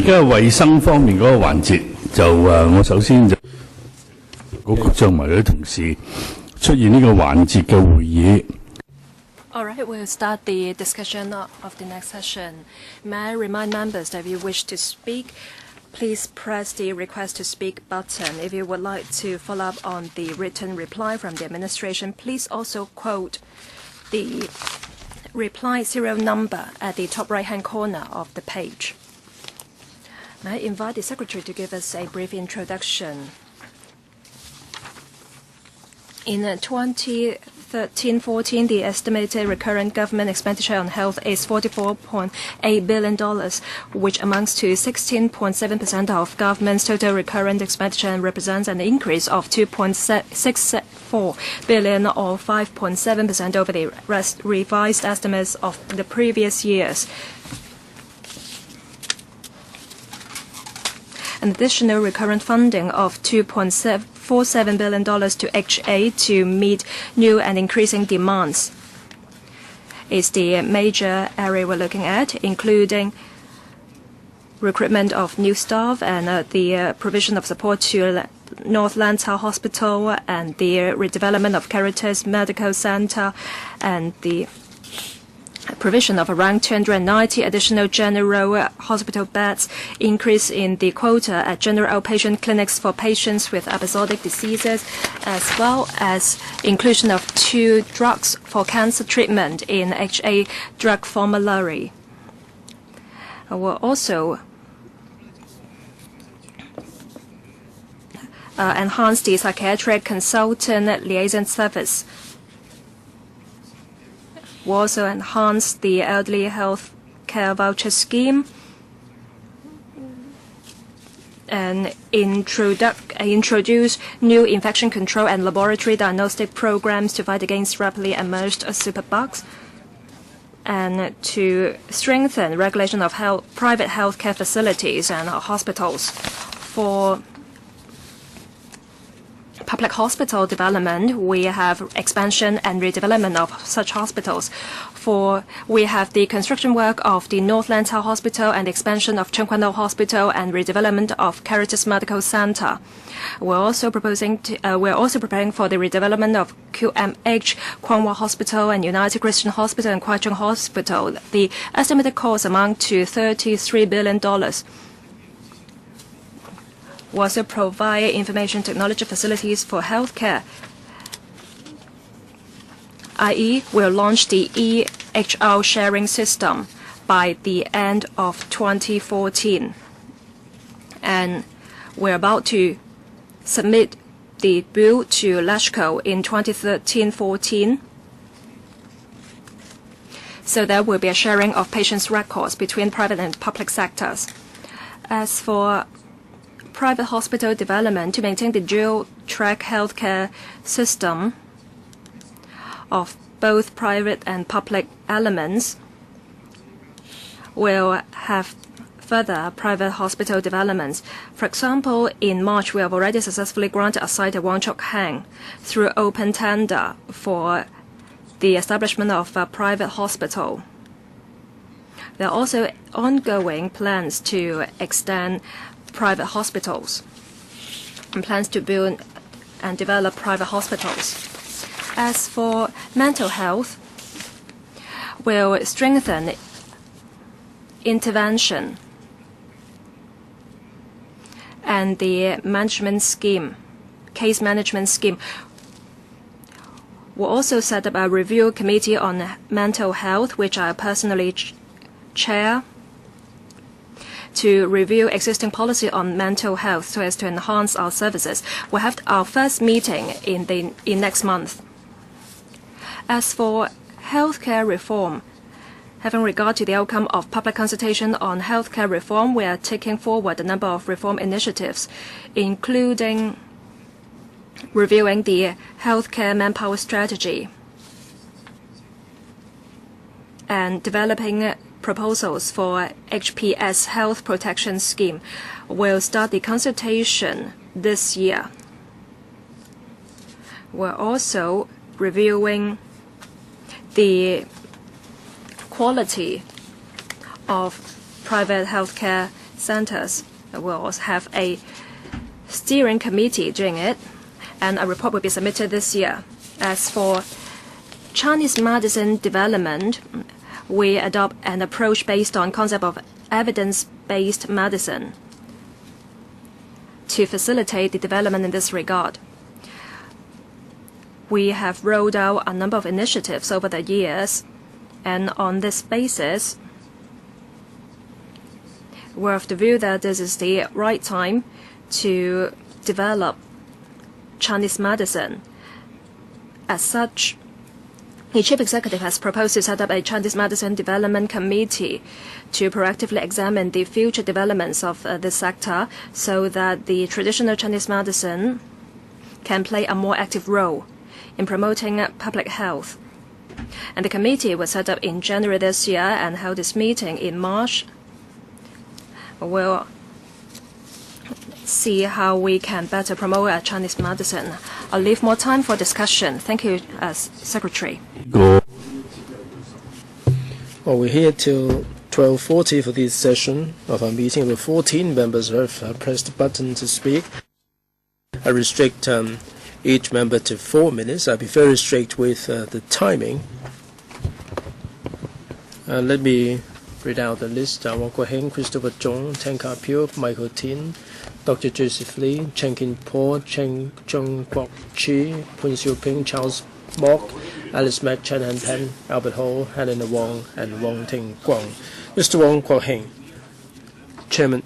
家衞生方面嗰個環節，我首先就局長埋佢啲同事出現呢個環節嘅會議。All right, we'll start the discussion of the next session. May I remind members that if you wish to speak, please press the request to speak button. If you would like to follow up on the written reply from the administration, please also quote the reply serial number at the top right-hand corner of the page. May I invite the Secretary to give us a brief introduction. In 2013-14, the estimated recurrent government expenditure on health is $44.8 billion, which amounts to 16.7% of government's total recurrent expenditure and represents an increase of $2.64 billion or 5.7% over the revised estimates of the previous years. An additional recurrent funding of $2.47 billion to HA to meet new and increasing demands is the major area we're looking at, including recruitment of new staff and the provision of support to North Lantau Hospital and the redevelopment of Caritas Medical Center and the provision of around 290 additional general hospital beds, increase in the quota at general outpatient clinics for patients with episodic diseases, as well as inclusion of 2 drugs for cancer treatment in HA drug formulary. We'll also enhance the psychiatric consultant liaison service. We also enhance the elderly health care voucher scheme and introduce new infection control and laboratory diagnostic programs to fight against rapidly emerged superbugs, and to strengthen regulation of private healthcare facilities and hospitals. For public hospital development, we have expansion and redevelopment of such hospitals. We have the construction work of the North Lantau Hospital and expansion of Chung Kwan O Hospital and redevelopment of Caritas Medical Center. We're also preparing for the redevelopment of QMH, Kwong Wah Hospital and United Christian Hospital and Kwai Chung Hospital. The estimated cost amount to $33 billion. We also provide information technology facilities for healthcare, i.e., we'll launch the EHR sharing system by the end of 2014. And we're about to submit the bill to LASHCO in 2013-14. So there will be a sharing of patients' records between private and public sectors. As for private hospital development, to maintain the dual-track healthcare system of both private and public elements, will have further private hospital developments. For example, in March, we have already successfully granted a site at Wong Chuk Hang through open tender for the establishment of a private hospital. There are also ongoing plans to extend private hospitals and plans to build and develop private hospitals. As for mental health, we'll strengthen intervention and the management scheme, case management scheme. We'll also set up a review committee on mental health, which I personally chair, to review existing policy on mental health so as to enhance our services. We'll have our first meeting in next month. As for healthcare reform, having regard to the outcome of public consultation on healthcare reform, we are taking forward a number of reform initiatives, including reviewing the healthcare manpower strategy and developing proposals for HPS health protection scheme. We'll start the consultation this year. We're also reviewing the quality of private healthcare centers will have a steering committee doing it, and a report will be submitted this year. As for Chinese medicine development, we adopt an approach based on concept of evidence-based medicine to facilitate the development in this regard. We have rolled out a number of initiatives over the years, and on this basis, we're of the view that this is the right time to develop Chinese medicine. As such, the chief executive has proposed to set up a Chinese medicine development committee to proactively examine the future developments of this sector so that the traditional Chinese medicine can play a more active role in promoting public health. And the committee was set up in January this year and held its meeting in March. We'll see how we can better promote Chinese medicine. I'll leave more time for discussion. Thank you, Secretary. Well, we're here till 12:40 for this session of our meeting. There are 14 members who have pressed the button to speak. I restrict each member to 4 minutes. I'll be very strict with the timing. Let me read out the list. Wong Kwok-heng, Christopher Chong, Tan Ka-pyo, Michael Tin, Dr. Joseph Lee, Chen Kin-po, Chen Chung-kwok-chi, Poon Siu-ping, Charles Mok, Alice Mack, Chen Han-pen, Albert Ho, Helena Wong, and Wong Ting-kwong. Mr. Wong Kwok-heng, Chairman.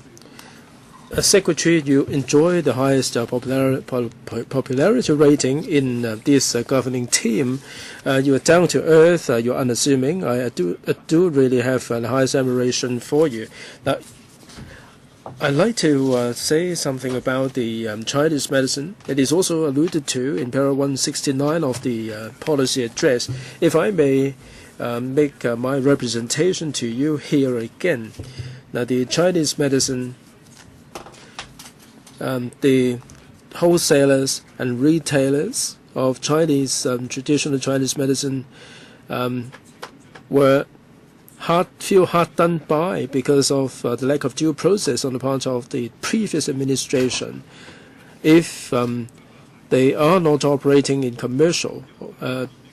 Secretary, you enjoy the highest popularity rating in this governing team. You are down to earth. You're unassuming. I do really have the highest admiration for you. Now, I'd like to say something about the Chinese medicine. It is also alluded to in paragraph 169 of the policy address. If I may make my representation to you here again. Now, the Chinese medicine, the wholesalers and retailers of Chinese traditional Chinese medicine feel hard done by because of the lack of due process on the part of the previous administration. If they are not operating in commercial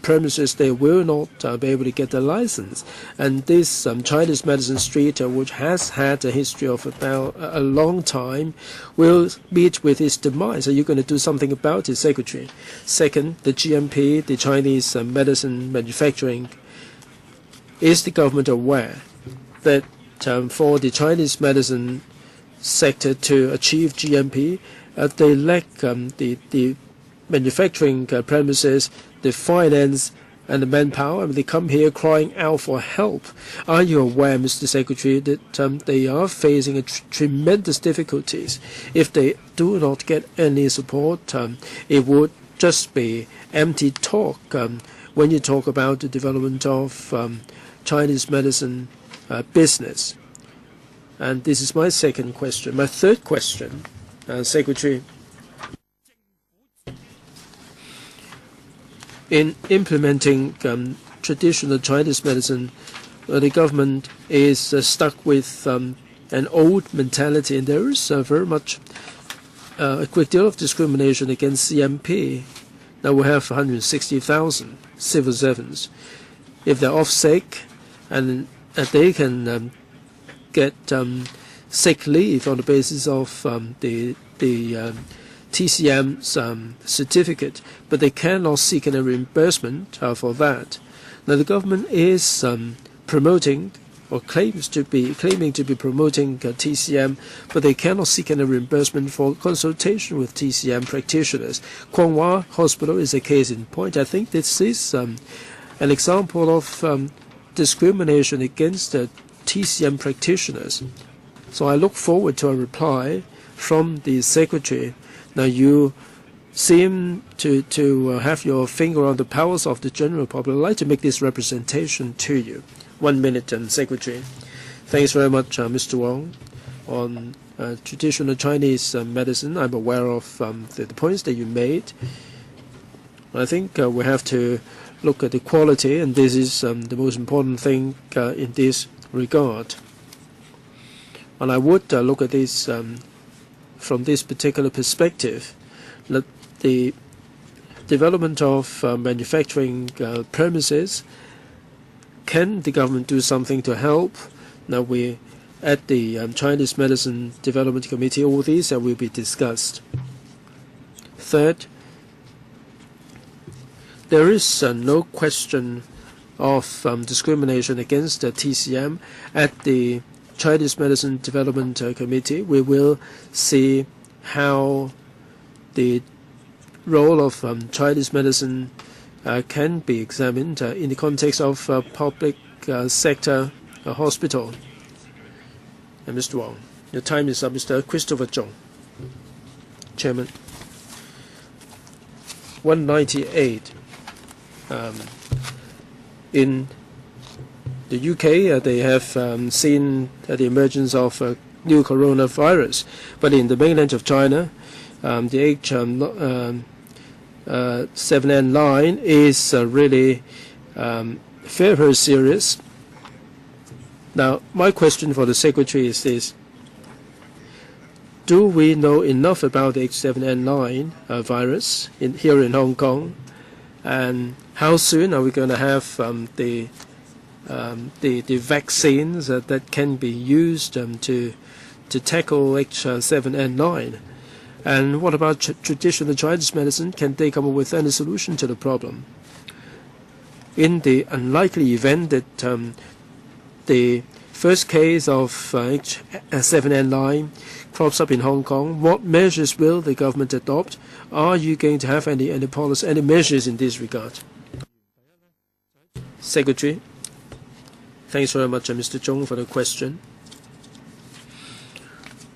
premises, they will not be able to get the license. And this Chinese medicine street, which has had a history of about a long time, will meet with its demise. Are you going to do something about it, Secretary? Second, the GMP, the Chinese medicine manufacturing. Is the government aware that for the Chinese medicine sector to achieve GMP, they lack the manufacturing premises, the finance, and the manpower? I mean, they come here crying out for help. Are you aware, Mr. Secretary, that they are facing tremendous difficulties? If they do not get any support, it would just be empty talk when you talk about the development of Chinese medicine business. And this is my second question. My third question, Secretary, in implementing traditional Chinese medicine, the government is stuck with an old mentality, and there is very much a great deal of discrimination against CMP. Now we have 160,000 civil servants. If they're off sick, and they can get sick leave on the basis of the TCM's certificate, but they cannot seek any reimbursement for that. Now the government is promoting or claiming to be promoting TCM, but they cannot seek any reimbursement for consultation with TCM practitioners. Kwong Hospital is a case in point. I think this is an example of discrimination against TCM practitioners. So I look forward to a reply from the Secretary. Now you seem to have your finger on the pulse of the general public. I'd like to make this representation to you. 1 minute, Secretary. Thanks very much, Mr. Wong. On traditional Chinese medicine, I'm aware of the points that you made. I think we have to look at the quality, and this is the most important thing in this regard. And I would look at this from this particular perspective, that the development of manufacturing premises, can the government do something to help? Now we, at the Chinese Medicine Development Committee, all these will be discussed. Third, there is no question of discrimination against the TCM at the Chinese Medicine Development Committee. We will see how the role of Chinese medicine can be examined in the context of public sector hospital. And Mr. Wong, your time is up. Mr. Christopher Zhong, Chairman. 198. In the UK, they have seen the emergence of new coronavirus, but in the mainland of China, the H7N9 is really very serious. Now, my question for the Secretary is this: do we know enough about the H7N9 virus here in Hong Kong, and how soon are we going to have the vaccines that can be used to tackle H7N9? And what about traditional Chinese medicine? Can they come up with any solution to the problem? In the unlikely event that the first case of H7N9 crops up in Hong Kong, what measures will the government adopt? Are you going to have any policy, any measures in this regard? Secretary, thanks very much, Mr. Zhong, for the question.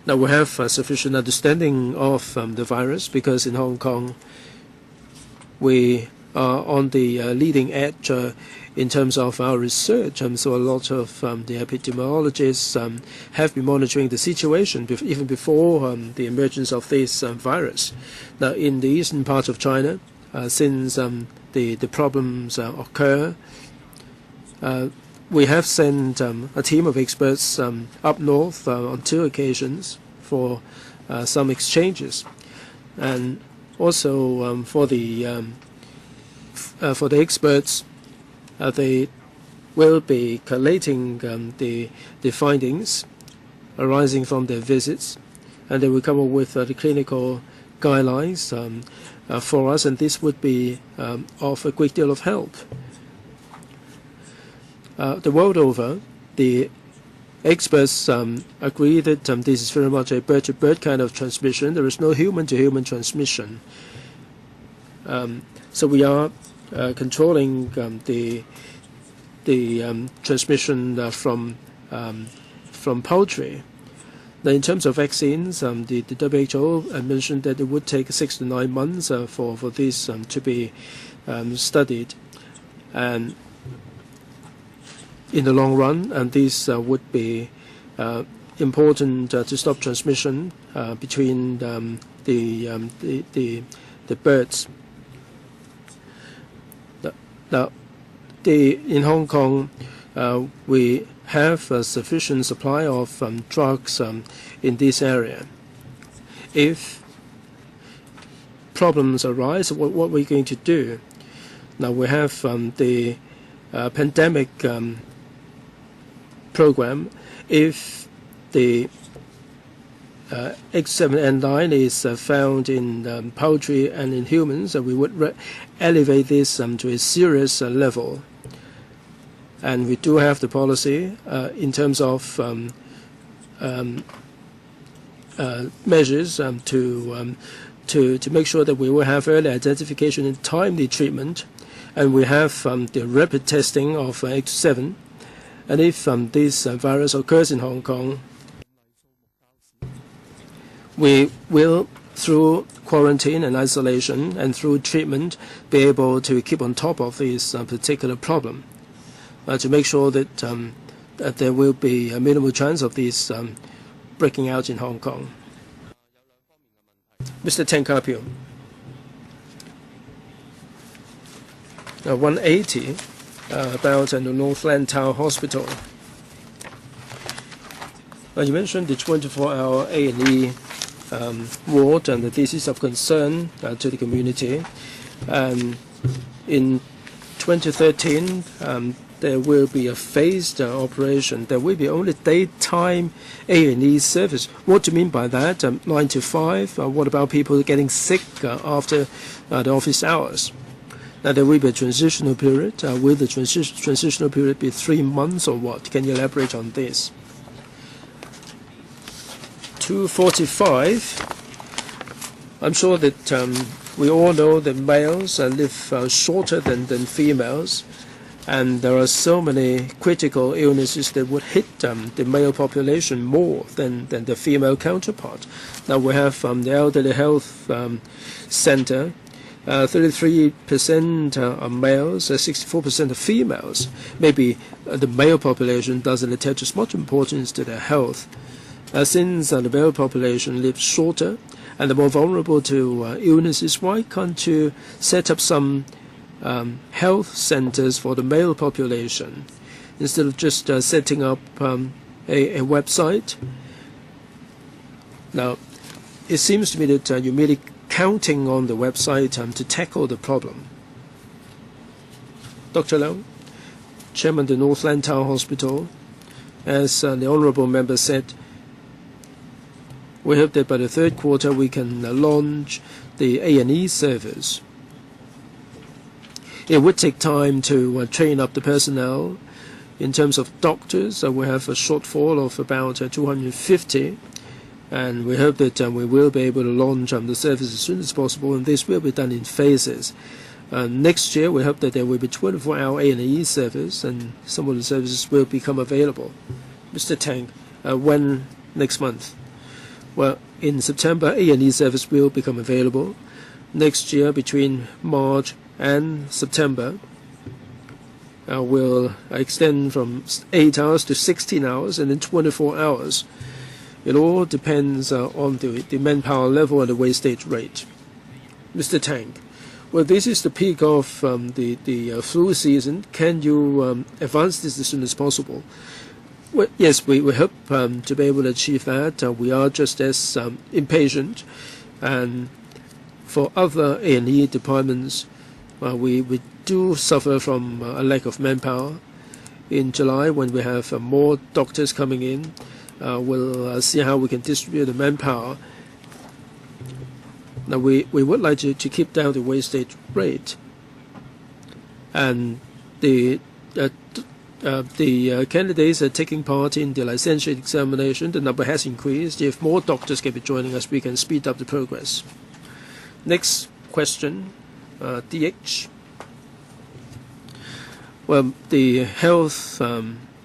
Now we have sufficient understanding of the virus, because in Hong Kong we are on the leading edge in terms of our research, so a lot of the epidemiologists have been monitoring the situation even before the emergence of this virus. Now in the eastern part of China, since the problems occur, we have sent a team of experts up north on 2 occasions for some exchanges, and also for the experts, they will be collating the findings arising from their visits, and they will come up with the clinical guidelines for us, and this would be of a great deal of help. The world over, the experts agree that this is very much a bird-to-bird kind of transmission. There is no human-to-human transmission. So we are controlling the transmission from poultry. Now, in terms of vaccines, the WHO mentioned that it would take 6 to 9 months for this to be studied, and in the long run, and this would be important to stop transmission between the birds. Now, in Hong Kong, we have a sufficient supply of drugs in this area. If problems arise, what we're going to do? Now we have the pandemic program. If the H7N9 is found in poultry and in humans, we would elevate this to a serious level. And we do have the policy in terms of measures to make sure that we will have early identification and timely treatment, and we have the rapid testing of H7. And if this virus occurs in Hong Kong, we will, through quarantine and isolation and through treatment, be able to keep on top of this particular problem, to make sure that, that there will be a minimal chance of this breaking out in Hong Kong. Mr. Teng Ka-piu. 180 about the North Lantau Hospital. You mentioned the 24-hour A&E ward, and this is of concern to the community. In 2013, there will be a phased operation. There will be only daytime A&E service. What do you mean by that? 9 to 5? What about people getting sick after the office hours? Now, there will be a transitional period. Will the transitional period be 3 months or what? Can you elaborate on this? 245. I'm sure that we all know that males live shorter than females, and there are so many critical illnesses that would hit the male population more than the female counterpart. Now we have the Elderly Health Center. 33% are males, 64% are females. Maybe the male population doesn't attach as much importance to their health. Since the male population lives shorter and are more vulnerable to illnesses, why can't you set up some health centers for the male population instead of just setting up a website? Now, it seems to me that you're merely counting on the website to tackle the problem. Dr. Leung, Chairman of the Northland Town Hospital, as the Honourable Member said, we hope that by the third quarter we can launch the A&E service. It would take time to train up the personnel. In terms of doctors, we have a shortfall of about 250, and we hope that we will be able to launch the service as soon as possible, and this will be done in phases. Next year, we hope that there will be 24-hour A&E service, and some of the services will become available. Mr. Tang, when next month? Well, in September, A&E service will become available. Next year, between March and September, will extend from 8 hours to 16 hours and then 24 hours. It all depends on the manpower level and the wastage rate. Mr. Tang, well, this is the peak of the flu season. Can you advance this as soon as possible? Well, yes, we hope to be able to achieve that. We are just as impatient. And for other A&E departments, we do suffer from a lack of manpower. In July, when we have more doctors coming in, we'll see how we can distribute the manpower. Now, we would like to keep down the wastage rate. And the candidates are taking part in the licentiate examination. The number has increased. If more doctors can be joining us, we can speed up the progress. Next question, DH. Well, the health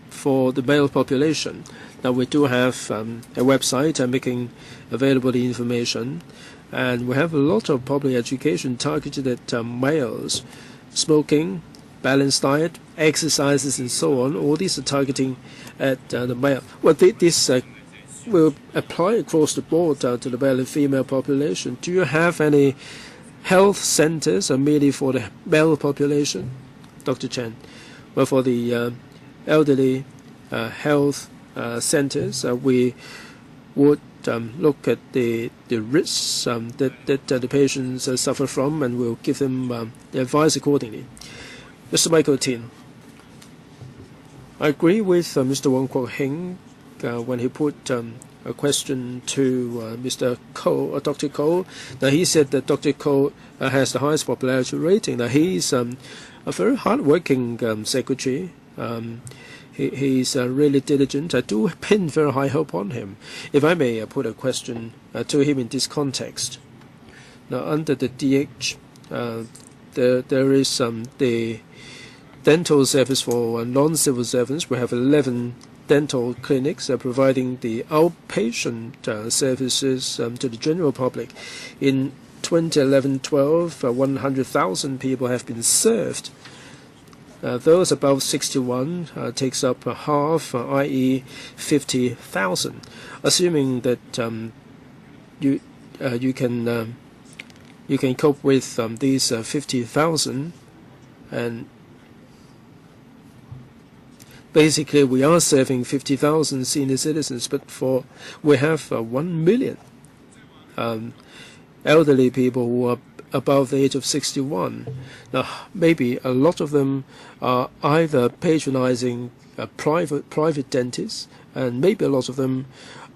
for the male population. Now, we do have a website making available the information, and we have a lot of public education targeted at males. Smoking, balanced diet, exercises, and so on. All these are targeting at the male. Well, this will apply across the board to the male and female population. Do you have any health centers merely for the male population? Dr. Chen. Well, for the elderly health centers, we would look at the risks that the patients suffer from, and we'll give them the advice accordingly. Mr. Michael Tin, I agree with Mr. Wong Kwok Hing when he put a question to Mr. Ko, Dr. Ko. Now, he said that Dr. Ko has the highest popularity rating. Now, he's a very hard-working secretary. He's really diligent. I do pin very high hope on him. If I may put a question to him in this context. Now, under the DH, there is the dental service for non-civil servants. We have 11 dental clinics providing the outpatient services to the general public. In 2011-12, 100,000 people have been served. Those above 61 takes up half, i.e. 50,000. Assuming that you can cope with these 50,000, and basically we are serving 50,000 senior citizens, but we have 1 million elderly people who are above the age of 61. Now, maybe a lot of them are either patronizing private dentists, and maybe a lot of them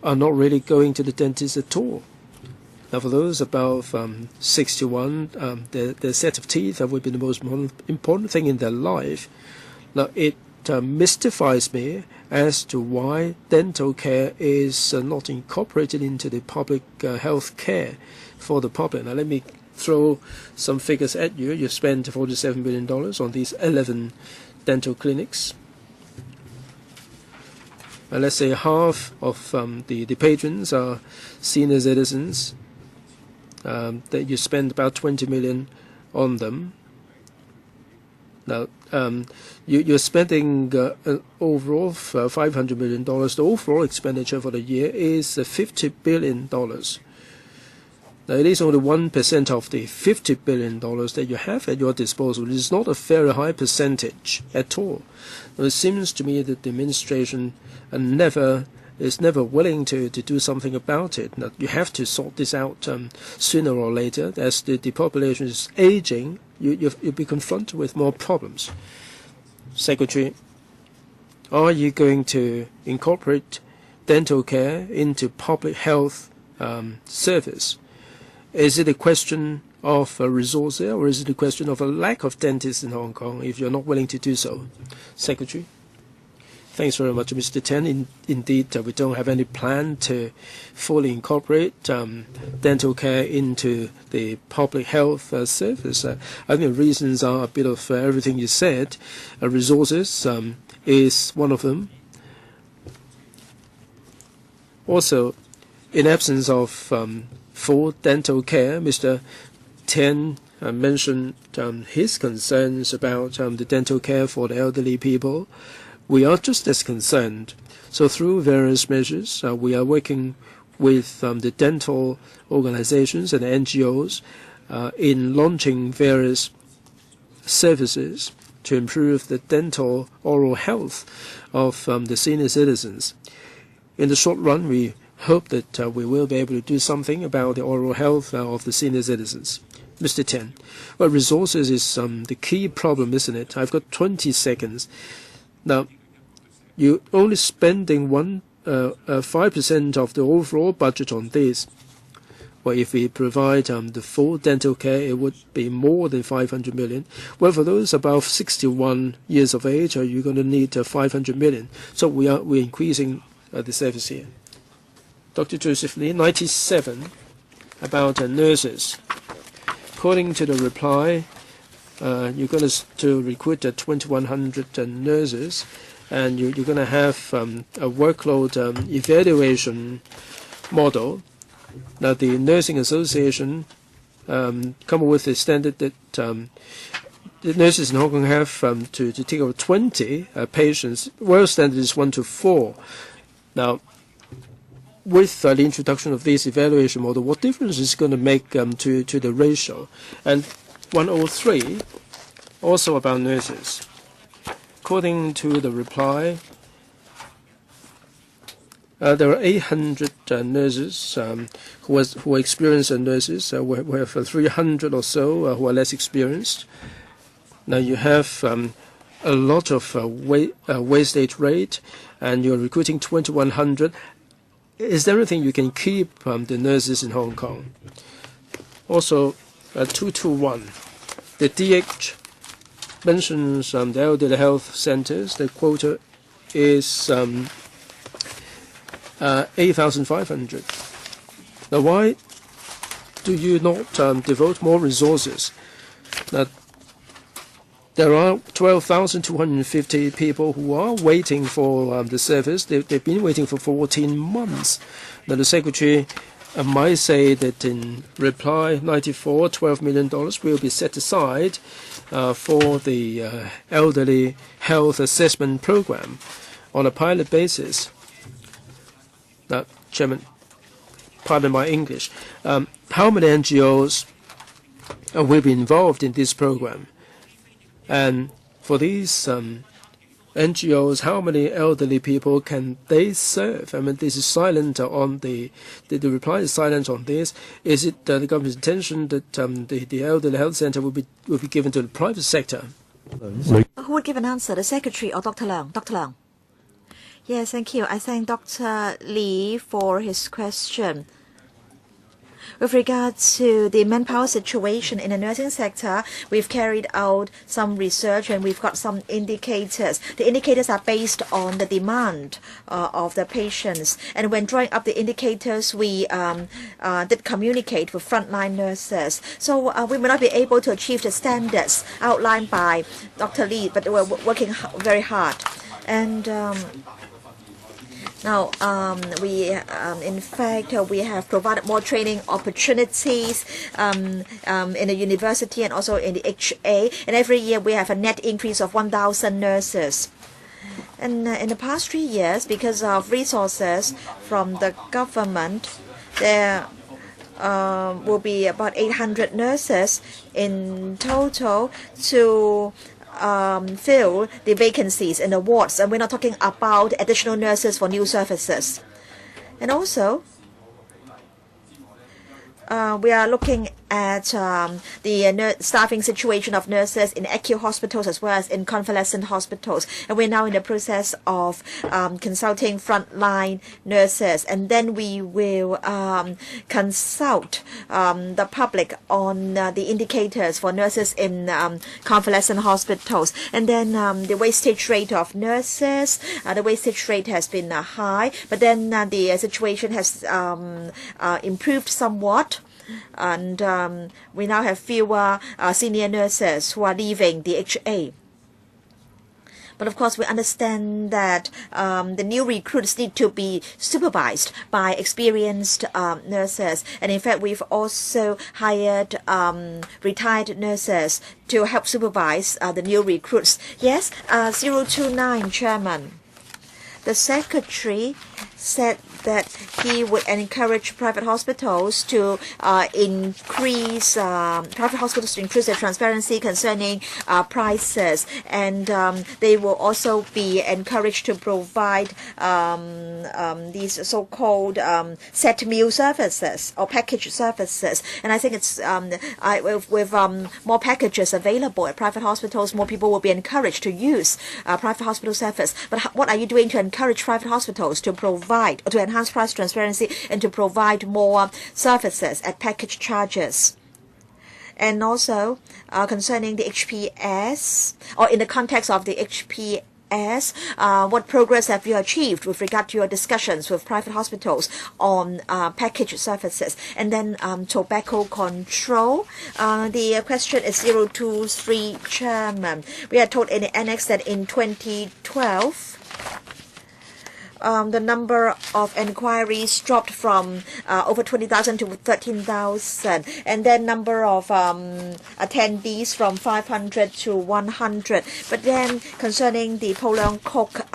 are not really going to the dentist at all. Now, for those above 61, their set of teeth will be the most important thing in their life. Now, it mystifies me as to why dental care is not incorporated into the public health care for the public. Now, let me throw some figures at you. You spend $47 billion on these 11 dental clinics. Let's say half of the patrons are senior citizens. That you spend about $20 million on them. Now, you're spending overall $500 million. The overall expenditure for the year is $50 billion. Now, it is only 1% of the $50 billion that you have at your disposal. It is not a very high percentage at all. Now, it seems to me that the administration is never willing to do something about it. Now, you have to sort this out sooner or later. As the population is aging, you'll be confronted with more problems. Secretary, are you going to incorporate dental care into public health service? Is it a question of resource there, or is it a question of a lack of dentists in Hong Kong if you're not willing to do so? Secretary? Thanks very much, Mr. Tan. Indeed, we don't have any plan to fully incorporate dental care into the public health service. I think the reasons are a bit of everything you said. Resources is one of them. Also, in absence of full dental care, Mr. Tan mentioned his concerns about the dental care for the elderly people. We are just as concerned. So through various measures, we are working with the dental organizations and NGOs in launching various services to improve the dental oral health of the senior citizens. In the short run, we hope that we will be able to do something about the oral health of the senior citizens. Mr. Tan, well, resources is the key problem, isn't it? I've got 20 seconds. Now, you're only spending 5% of the overall budget on this. Well, if we provide the full dental care, it would be more than 500 million. Well, for those above 61 years of age, you're going to need 500 million. So we're increasing the service here. Dr. Joseph Lee, 97, about nurses. According to the reply, you're going to recruit 2,100 nurses, and you're going to have a workload evaluation model. Now, the Nursing Association come up with a standard that the nurses in Hong Kong have to take over 20 patients. World standard is 1 to 4. Now, with the introduction of this evaluation model, what difference is it going to make to the ratio? And 103, also about nurses. According to the reply, there are 800 nurses who are experienced nurses. We have 300 or so who are less experienced. Now you have a lot of wastage rate, and you're recruiting 2,100. Is there anything you can keep the nurses in Hong Kong? Also, 221. The DH mentions the elderly health centers. The quota is 8,500. Now, why do you not devote more resources? Now, there are 12,250 people who are waiting for the service. They've been waiting for 14 months. Now, the Secretary might say that in reply 94, $12 million will be set aside for the elderly health assessment program on a pilot basis. Now, Chairman, pardon my English. How many NGOs will be involved in this program? And for these NGOs, how many elderly people can they serve? I mean, this is silent on the reply is silent on this. Is it the government's intention that the elderly health center will be given to the private sector? Who would give an answer, the Secretary or Dr. Leung? Dr. Leung. Yes, thank you. I thank Dr. Lee for his question. With regard to the manpower situation in the nursing sector, we've carried out some research and we've got some indicators. The indicators are based on the demand of the patients. And when drawing up the indicators, we did communicate with frontline nurses. So we may not be able to achieve the standards outlined by Dr. Lee, but we're working very hard. And now, in fact, we have provided more training opportunities in the university and also in the HA. And every year we have a net increase of 1,000 nurses. And in the past 3 years, because of resources from the government, there will be about 800 nurses in total to fill the vacancies in the wards, and we're not talking about additional nurses for new services. And also, we are looking at the staffing situation of nurses in acute hospitals as well as in convalescent hospitals. And we're now in the process of consulting frontline nurses. And then we will consult the public on the indicators for nurses in convalescent hospitals. And then the wastage rate of nurses, the wastage rate has been high, but then the situation has improved somewhat. And we now have fewer senior nurses who are leaving the HA. But of course, we understand that the new recruits need to be supervised by experienced nurses. And in fact, we've also hired retired nurses to help supervise the new recruits. Yes, 029, Chairman. The Secretary said that he would encourage private hospitals to increase their transparency concerning prices, and they will also be encouraged to provide these so-called set meal services or package services. And I think it's with more packages available at private hospitals, more people will be encouraged to use private hospital service. But what are you doing to encourage private hospitals to provide or to enhance price transparency and to provide more services at package charges? And also concerning the HPS, or in the context of the HPS, what progress have you achieved with regard to your discussions with private hospitals on package services? And then tobacco control. The question is 023, Chairman. We are told in the annex that in 2012, the number of inquiries dropped from over 20,000 to 13,000, and then number of attendees from 500 to 100. But then concerning the Polong Kok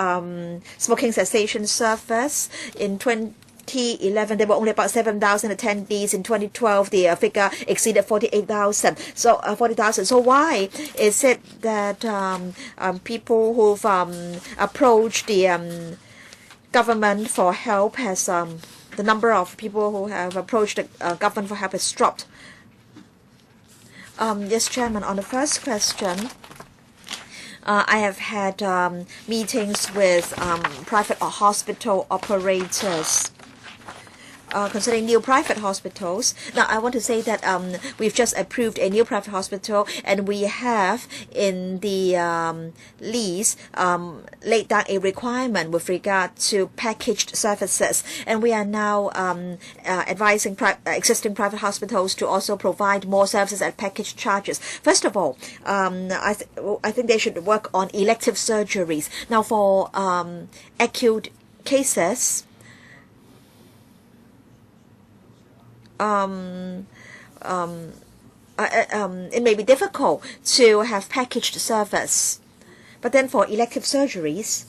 smoking cessation service, in 2011, there were only about 7,000 attendees. In 2012, the figure exceeded 48,000. So 40,000. So why is it that people who've approached the government for help has the number of people who have approached the government for help has dropped? Yes, Chairman. On the first question, I have had meetings with private hospital operators concerning new private hospitals. Now, I want to say that we've just approved a new private hospital, and we have in the lease laid down a requirement with regard to packaged services, and we are now advising existing private hospitals to also provide more services at packaged charges. First of all, I think they should work on elective surgeries. Now, for acute cases, it may be difficult to have packaged service. But then for elective surgeries,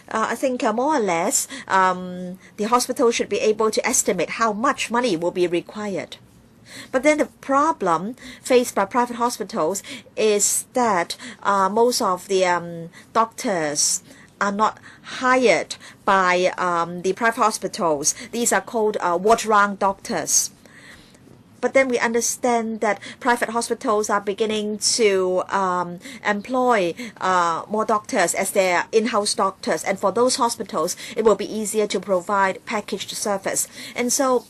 I think more or less the hospital should be able to estimate how much money will be required. But then the problem faced by private hospitals is that most of the doctors are not hired by the private hospitals. These are called ward-round doctors. But then we understand that private hospitals are beginning to employ more doctors as their in-house doctors. And for those hospitals, it will be easier to provide packaged service. And so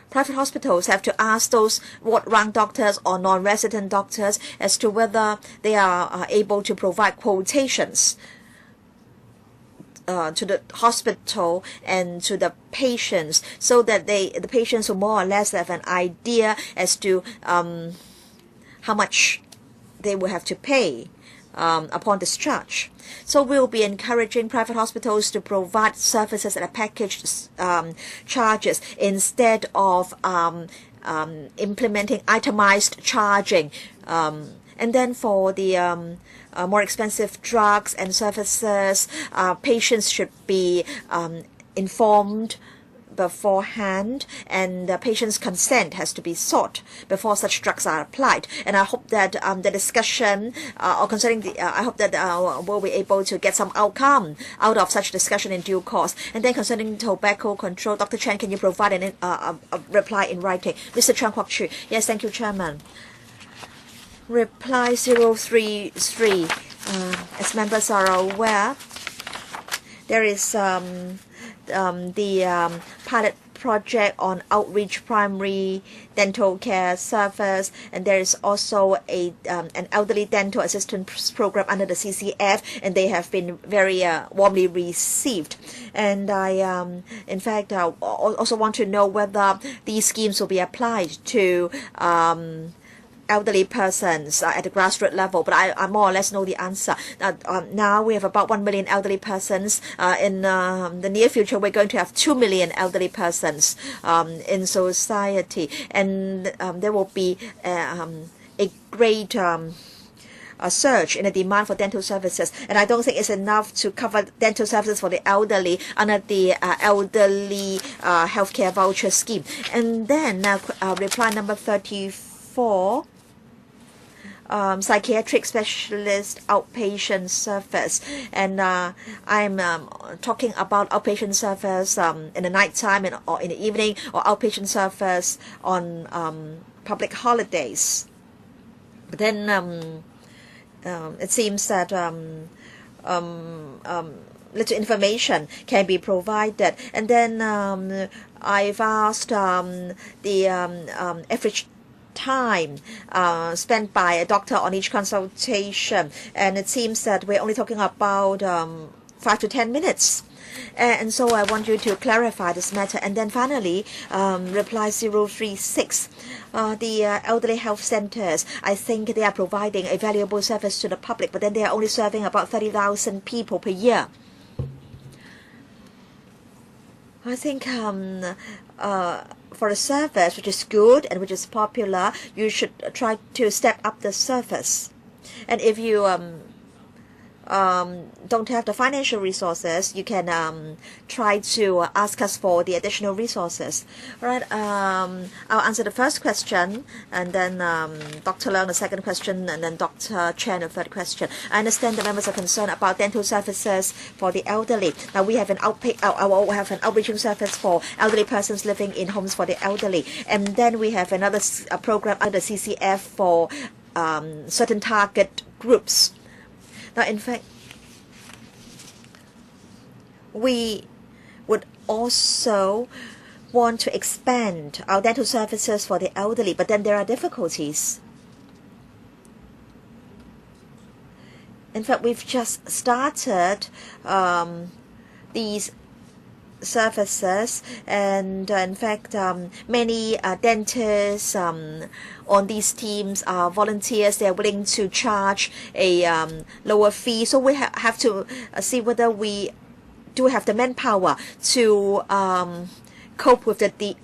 private hospitals have to ask those ward-round doctors or non-resident doctors as to whether they are able to provide quotations to the hospital and to the patients, so that the patients will more or less have an idea as to how much they will have to pay upon discharge. So we'll be encouraging private hospitals to provide services at a packaged charges instead of implementing itemized charging. And then for the more expensive drugs and services, patients should be informed beforehand, and the patient's consent has to be sought before such drugs are applied. And I hope that the discussion or concerning the I hope that we'll be able to get some outcome out of such discussion in due course. And then concerning tobacco control, Dr. Chen, can you provide a reply in writing? Mr. Chang Kwok Chu. Yes, thank you, Chairman. Reply 033. As members are aware, there is the pilot project on outreach primary dental care service, and there is also an elderly dental assistance program under the CCF, and they have been very warmly received. And I in fact also want to know whether these schemes will be applied to elderly persons at the grassroots level, but I more or less know the answer. Now we have about 1 million elderly persons. In the near future, we're going to have 2 million elderly persons in society, and there will be a great a surge in the demand for dental services. And I don't think it's enough to cover dental services for the elderly under the elderly healthcare voucher scheme. And then reply number 34. Psychiatric specialist outpatient service, and I'm talking about outpatient service in the night time or in the evening, or outpatient service on public holidays. But then it seems that little information can be provided. And then I've asked the average time spent by a doctor on each consultation, and it seems that we're only talking about 5 to 10 minutes. And so I want you to clarify this matter. And then finally, reply 036. The elderly health centers, I think they are providing a valuable service to the public, but then they are only serving about 30,000 people per year. I think for a service which is good and which is popular, you should try to step up the service. And if you don't have the financial resources, you can try to ask us for the additional resources. All right, I'll answer the first question, and then Dr. Leung the second question, and then Dr. Chen the third question. I understand the members are concerned about dental services for the elderly. Now we have an outreaching service for elderly persons living in homes for the elderly, and then we have another program under the CCF for certain target groups. Now, in fact, we would also want to expand our dental services for the elderly, but then there are difficulties. In fact, we've just started these services, and in fact many dentists on these teams are volunteers. They are willing to charge a lower fee, so we have to see whether we do have the manpower to cope with the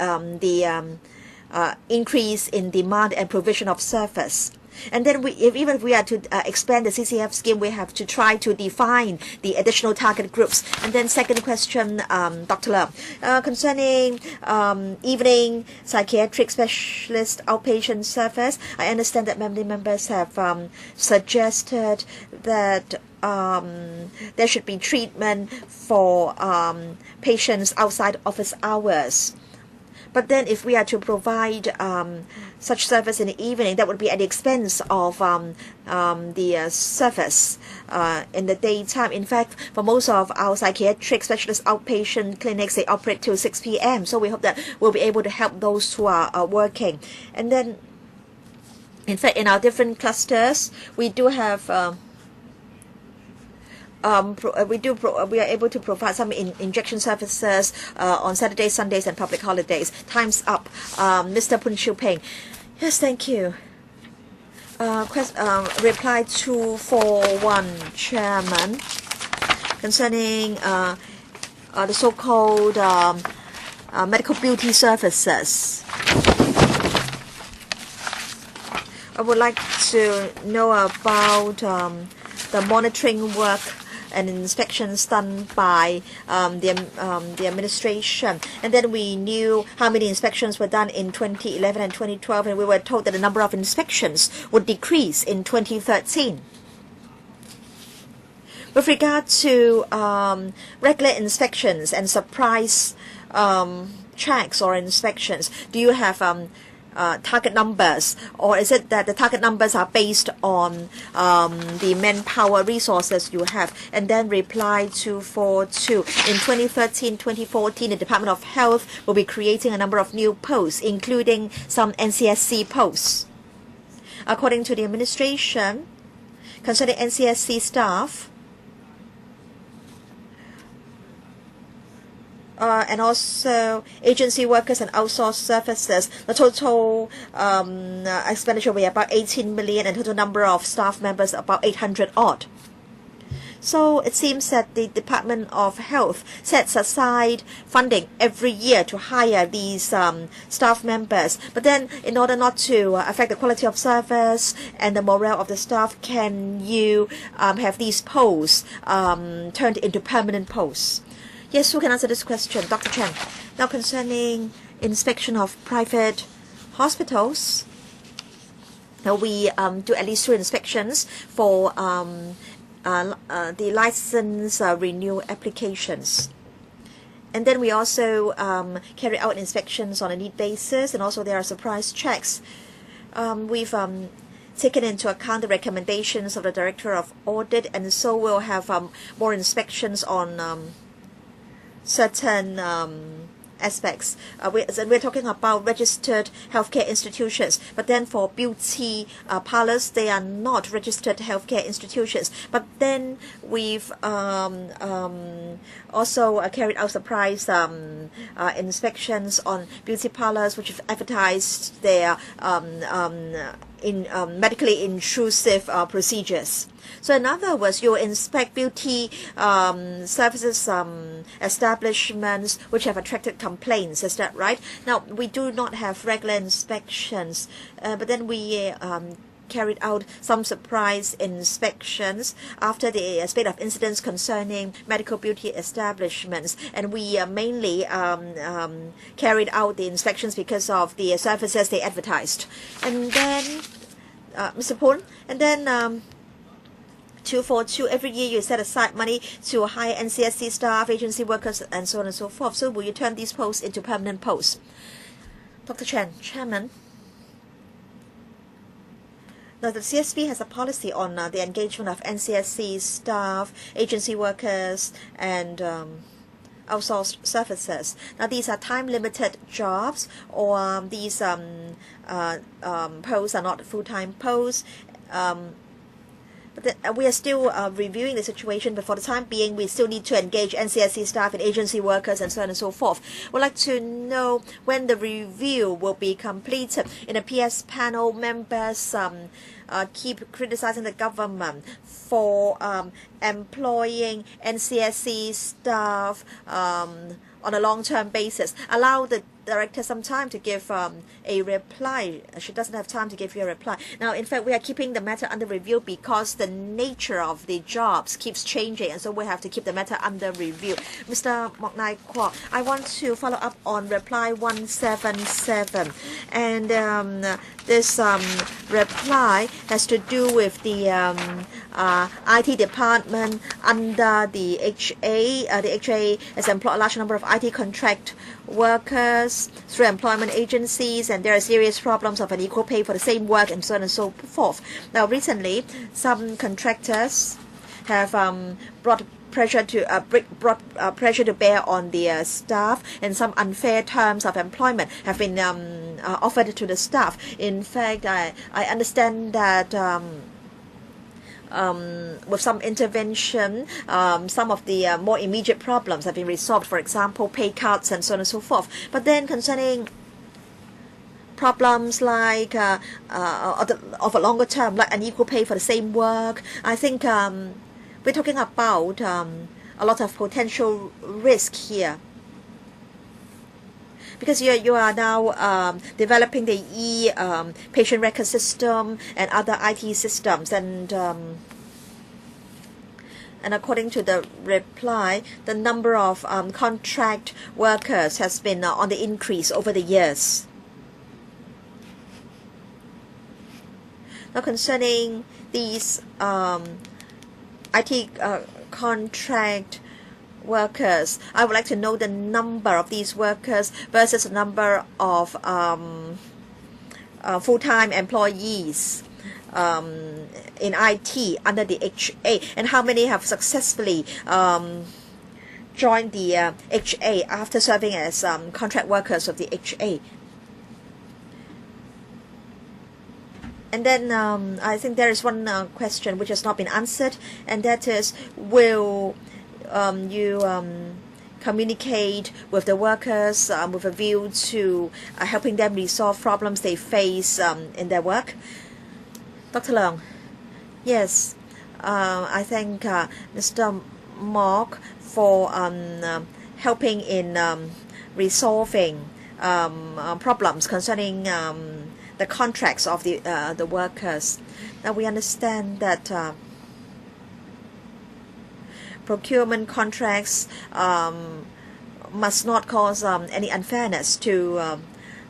increase in demand and provision of service. And then even if we are to expand the CCF scheme, we have to try to define the additional target groups. And then second question, Dr. Lam, concerning evening psychiatric specialist outpatient service, I understand that many members have suggested that there should be treatment for patients outside office hours. But then if we are to provide such service in the evening, that would be at the expense of the service in the daytime. In fact, for most of our psychiatric specialist outpatient clinics, they operate till 6 p.m. So we hope that we'll be able to help those who are working. And then, in fact, in our different clusters, we do have we are able to provide some injection services on Saturdays, Sundays, and public holidays. Time's up. Mr. Pun Chiu Peng. Yes, thank you. Reply 241, Chairman, concerning the so-called medical beauty services. I would like to know about the monitoring work and inspections done by the administration. And then we knew how many inspections were done in 2011 and 2012, and we were told that the number of inspections would decrease in 2013. With regard to regular inspections and surprise checks or inspections, do you have target numbers, or is it that the target numbers are based on the manpower resources you have? And then reply 242. In 2013-2014, the Department of Health will be creating a number of new posts, including some NCSC posts. According to the administration, concerning NCSC staff, and also agency workers and outsourced services, the total expenditure will be about 18 million and total number of staff members about 800 odd. So it seems that the Department of Health sets aside funding every year to hire these staff members. But then, in order not to affect the quality of service and the morale of the staff, can you have these posts turned into permanent posts? Yes, who can answer this question? Dr. Chen. Now, concerning inspection of private hospitals, we do at least 2 inspections for the license renewal applications. And then we also carry out inspections on a need basis, and also there are surprise checks. We've taken into account the recommendations of the Director of Audit, and so we'll have more inspections on certain aspects. We're talking about registered healthcare institutions, but then for beauty parlors, they are not registered healthcare institutions. But then we've also carried out surprise inspections on beauty parlors which have advertised their medically intrusive procedures. So in other words, you inspect beauty services establishments which have attracted complaints. Is that right? Now, we do not have regular inspections, but then we carried out some surprise inspections after the spate of incidents concerning medical beauty establishments, and we mainly carried out the inspections because of the services they advertised. And then, Mr. Poon, and then 242, every year you set aside money to hire NCSC staff, agency workers, and so on and so forth. So will you turn these posts into permanent posts? Dr. Chen, Chairman. Now, the CSB has a policy on the engagement of NCSC staff, agency workers, and outsourced services. Now, these are time-limited jobs, or these posts are not full-time posts. But we are still reviewing the situation, but for the time being, we still need to engage NCSC staff and agency workers and so on and so forth. We'd like to know when the review will be completed. In the PS panel, members keep criticizing the government for employing NCSC staff on a long-term basis. Allow the director some time to give a reply. She doesn't have time to give you a reply. Now, in fact, we are keeping the matter under review because the nature of the jobs keeps changing, and so we have to keep the matter under review. Mr. Mok Nai Kwok, I want to follow up on reply 177, and this reply has to do with the IT department under the HA. The HA has employed a large number of IT contract workers through employment agencies, and there are serious problems of unequal pay for the same work, and so on and so forth. Now, recently, some contractors have brought pressure to bear on the staff, and some unfair terms of employment have been offered to the staff. In fact, I understand that with some intervention, some of the more immediate problems have been resolved, for example, pay cuts and so on and so forth. But then concerning problems like of a longer term, like unequal pay for the same work, I think we're talking about a lot of potential risk here. Because you are now developing the patient record system and other IT systems, and according to the reply, the number of contract workers has been on the increase over the years. Now, concerning these IT contract workers, I would like to know the number of these workers versus the number of full-time employees in IT under the HA, and how many have successfully joined the HA after serving as contract workers of the HA. And then I think there is one question which has not been answered, and that is, will you communicate with the workers with a view to helping them resolve problems they face in their work? Dr. Leung. Yes, I thank Mr. Mok for helping in resolving problems concerning the contracts of the workers. Now, we understand that procurement contracts must not cause any unfairness to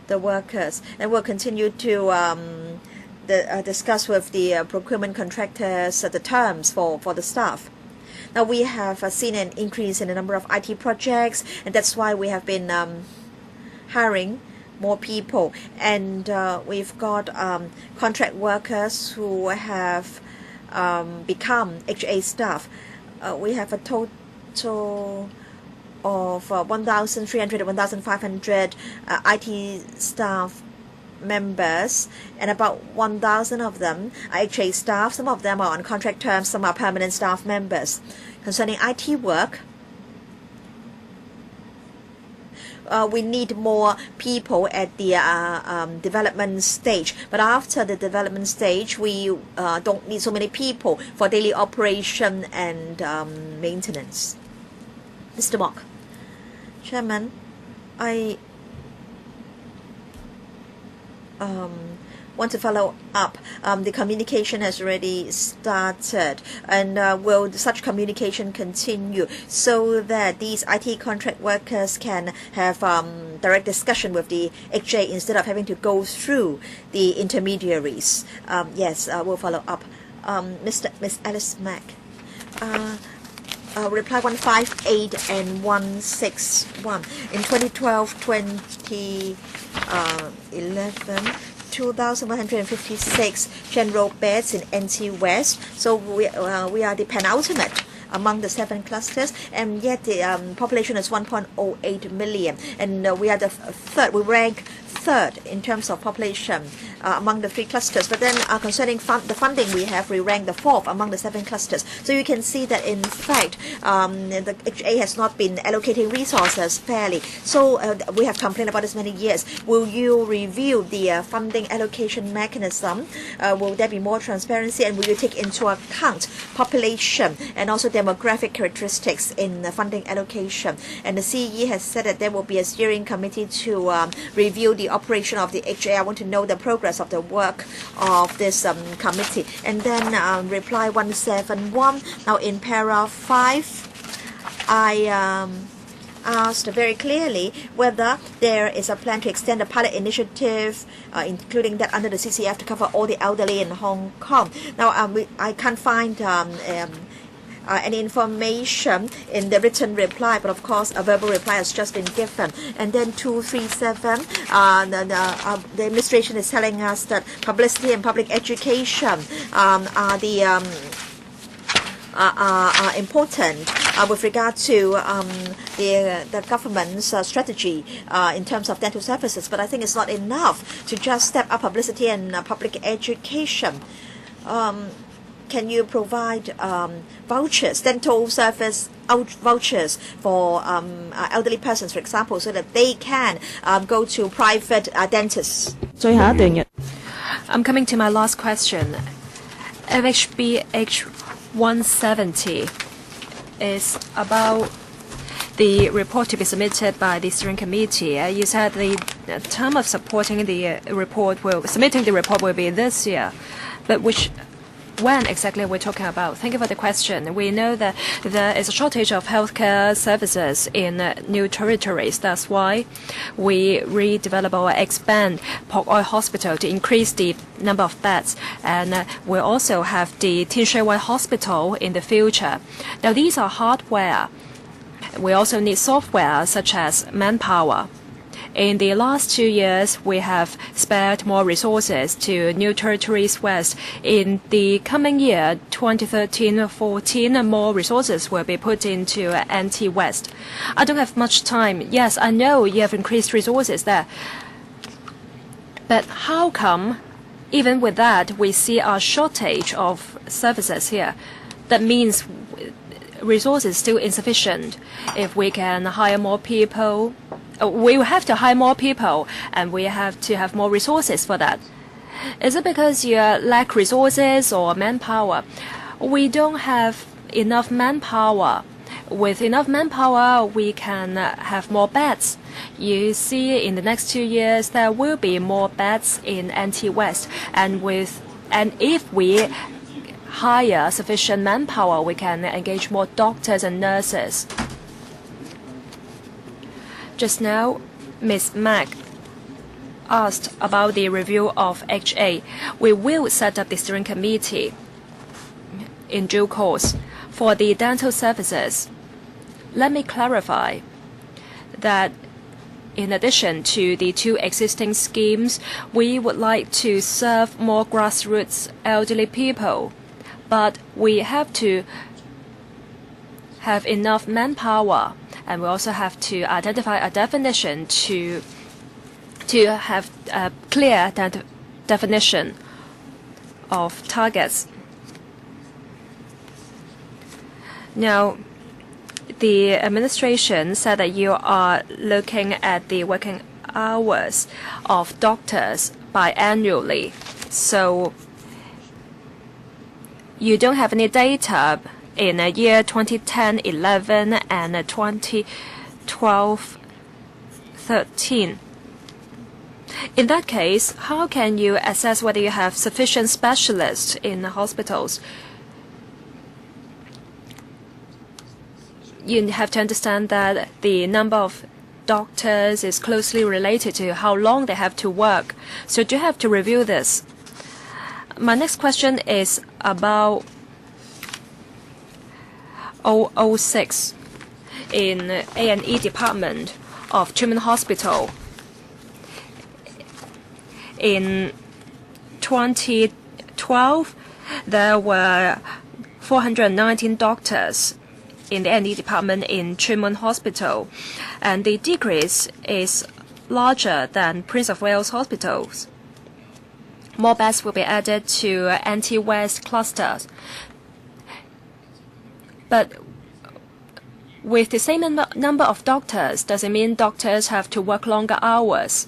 the workers, and we'll continue to discuss with the procurement contractors the terms for the staff. Now, we have seen an increase in the number of IT projects, and that's why we have been hiring more people, and we've got contract workers who have become HA staff. We have a total of 1,300 to 1,500 IT staff members, and about 1,000 of them are HA staff. Some of them are on contract terms, some are permanent staff members. Concerning IT work, we need more people at the development stage, but after the development stage, we don't need so many people for daily operation and maintenance. Mr. Mok. Chairman, I want to follow up. The communication has already started, and will such communication continue so that these IT contract workers can have direct discussion with the HA instead of having to go through the intermediaries? Yes, we'll follow up. Miss Alice Mack. Reply 158 and 161. In 2012-2011, 2,156 general beds in NT West. So we are the penultimate among the 7 clusters, and yet the population is 1.08 million, and we are the third. We rank third in terms of population among the 3 clusters. But then concerning the funding, we rank the 4th among the 7 clusters. So you can see that in fact the HA has not been allocating resources fairly. So we have complained about this many years. Will you review the funding allocation mechanism? Will there be more transparency, and will you take into account population and also demographic characteristics in the funding allocation? And the CE has said that there will be a steering committee to review the operation of the HA. I want to know the progress of the work of this committee. And then reply 171. Now in para 5, I asked very clearly whether there is a plan to extend the pilot initiative, including that under the CCF, to cover all the elderly in Hong Kong. Now I can't find any information in the written reply, but of course a verbal reply has just been given. And then 237, the administration is telling us that publicity and public education are important with regard to the government's strategy in terms of dental services. But I think it's not enough to just step up publicity and public education. Can you provide vouchers, dental service vouchers for elderly persons, for example, so that they can go to private dentists? I'm coming to my last question. FHBH 170 is about the report to be submitted by the steering committee. You said the term of supporting the report submitting the report will be this year, but when exactly we're talking about? Thank you for the question. We know that there is a shortage of healthcare services in new territories. That's why we redevelop or expand Pok Oi Hospital to increase the number of beds. And we also have the Tin Shui Wai Hospital in the future. Now, these are hardware. We also need software such as manpower. In the last 2 years, we have spared more resources to New Territories West. In the coming year, 2013-14, more resources will be put into NT West. I don't have much time. Yes, I know you have increased resources there. But how come, even with that, we see a shortage of services here? That means resources still insufficient. If we can hire more people, we will have to hire more people, and we have to have more resources for that. Is it because you lack resources or manpower? We don't have enough manpower. With enough manpower, we can have more beds. You see, in the next 2 years, there will be more beds in NT West, and if we hire sufficient manpower, we can engage more doctors and nurses. Just now, Ms. Mack asked about the review of HA. We will set up the steering committee in due course. For the dental services, let me clarify that in addition to the 2 existing schemes, we would like to serve more grassroots elderly people. But we have to have enough manpower, and we also have to identify a definition to have a clear definition of targets. Now, the administration said that you are looking at the working hours of doctors biannually. So you don't have any data in the year 2010-11 and 2012-13. In that case, how can you assess whether you have sufficient specialists in the hospitals? You have to understand that the number of doctors is closely related to how long they have to work. So you have to review this. My next question is about 006 in A&E department of Treatment Hospital. In 2012, there were 419 doctors in the A&E department in Tuen Mun Hospital, and the decrease is larger than Prince of Wales hospitals. More beds will be added to anti-West clusters. But with the same number of doctors, does it mean doctors have to work longer hours?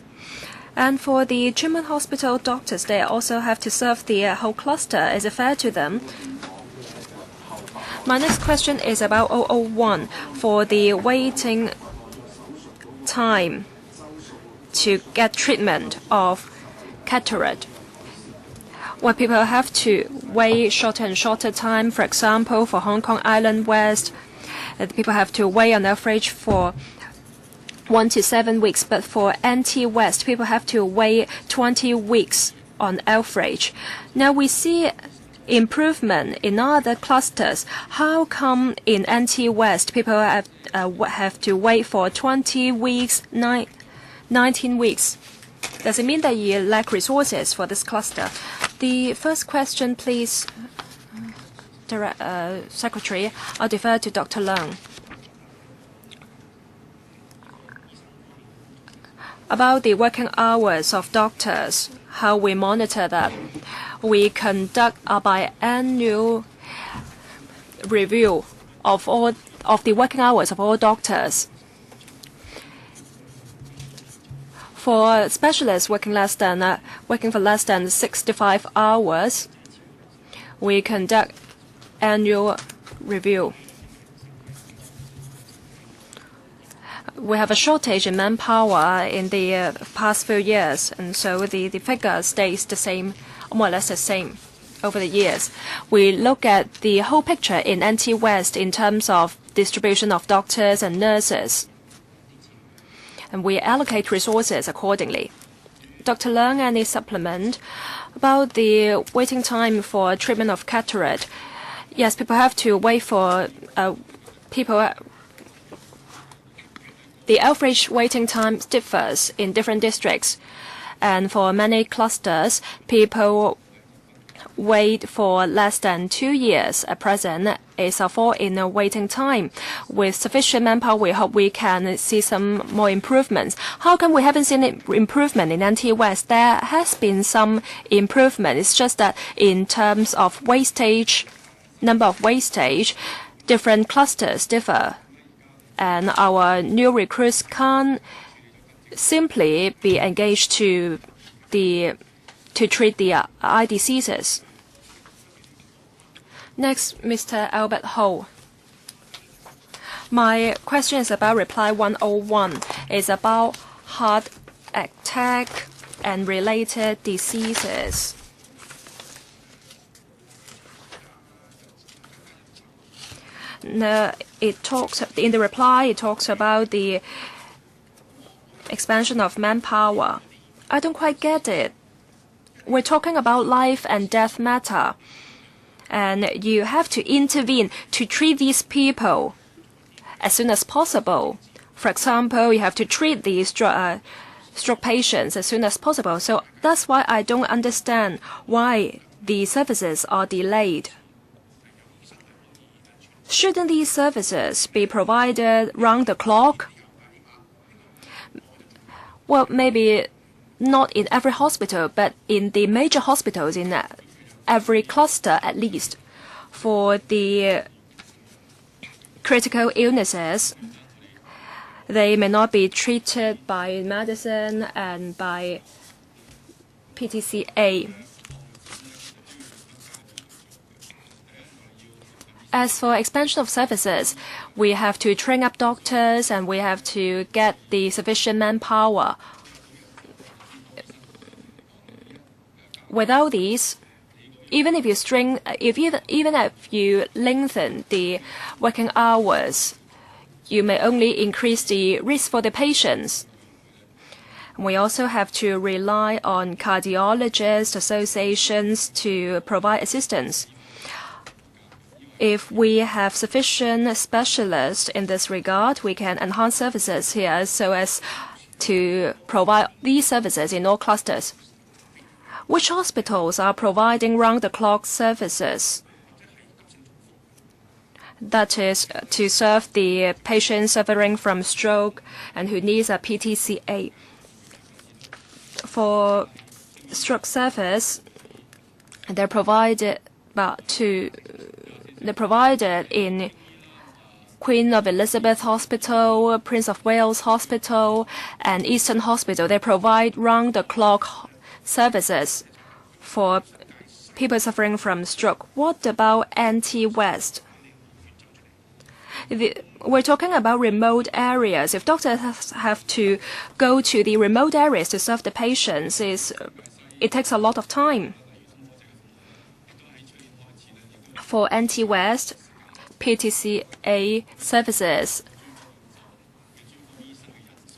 And for the Tuen Mun Hospital doctors, they also have to serve the whole cluster. Is it fair to them? My next question is about 001 for the waiting time to get treatment of cataract. Where people have to wait shorter and shorter time, for example, for Hong Kong Island West, people have to wait on average for 1 to 7 weeks, but for NT-West, people have to wait 20 weeks on average. Now we see improvement in other clusters. How come in NT-West people have to wait for 20 weeks, 19 weeks? Does it mean that you lack resources for this cluster? The first question, please, Secretary. I'll defer to Dr. Leung. About the working hours of doctors, how we monitor that. We conduct a biannual review of the working hours of all doctors. For specialists working for less than 65 hours, we conduct annual review. We have a shortage in manpower in the past few years, and so the figure stays the same, more or less the same over the years. We look at the whole picture in NT-West in terms of distribution of doctors and nurses, and we allocate resources accordingly. Dr. Leung, any supplement about the waiting time for treatment of cataract? Yes, people have to wait for the average waiting time differs in different districts, and for many clusters, people wait for less than 2 years. At present, is a fall in the waiting time. With sufficient manpower, we hope we can see some more improvements. How come we haven't seen improvement in NT-West? There has been some improvement. It's just that in terms of wastage, number of wastage, different clusters differ, and our new recruits can't simply be engaged to treat the eye diseases. Next, Mr. Albert Ho. My question is about reply 101. It's about heart attack and related diseases. Now, in the reply, it talks about the expansion of manpower. I don't quite get it. We're talking about life and death matter, and you have to intervene to treat these people as soon as possible. For example, you have to treat these stroke patients as soon as possible. So that's why I don't understand why the services are delayed. Shouldn't these services be provided round the clock? Well, maybe not in every hospital, but in the major hospitals, in every cluster at least. For the critical illnesses, they may not be treated by medicine and by PTCA. As for expansion of services, we have to train up doctors and we have to get the sufficient manpower. Without these, even if you lengthen the working hours, you may only increase the risk for the patients. We also have to rely on cardiologist associations to provide assistance. If we have sufficient specialists in this regard, we can enhance services here so as to provide these services in all clusters. Which hospitals are providing round-the-clock services? that is to serve the patients suffering from stroke and who needs a PTCA. For stroke service, they're provided in Queen of Elizabeth Hospital, Prince of Wales Hospital, and Eastern Hospital. They provide round-the-clock services for people suffering from stroke. What about Anti-West? We're talking about remote areas. If doctors have to go to the remote areas to serve the patients, it takes a lot of time. For Anti-West, PTCA services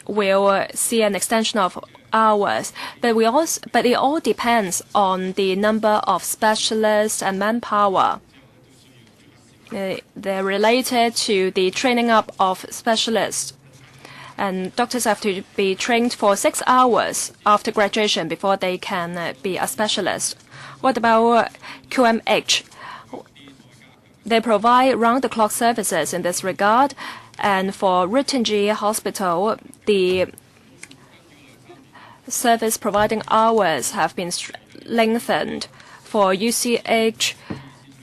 will see an extension of hours, but it all depends on the number of specialists and manpower. They're related to the training up of specialists. And doctors have to be trained for 6 hours after graduation before they can be a specialist. What about QMH? They provide round-the-clock services in this regard. And for Rittenji Hospital, the service providing hours have been lengthened. For UCH,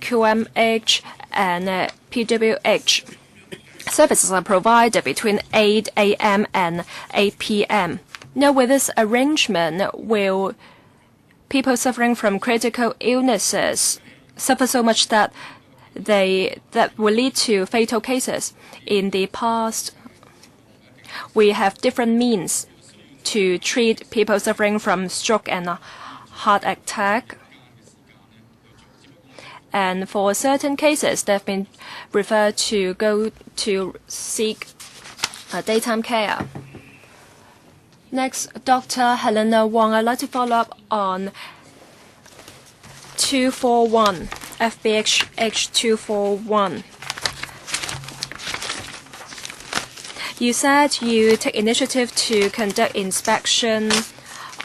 QMH, and PWH, services are provided between 8 a.m. and 8 p.m. Now, with this arrangement, will people suffering from critical illnesses suffer so much that will lead to fatal cases? In the past, we have different means to treat people suffering from stroke and heart attack. And for certain cases, they've been referred to go to seek daytime care. Next, Dr. Helena Wong. I'd like to follow up on 241, FBH 241. You said you take initiative to conduct inspection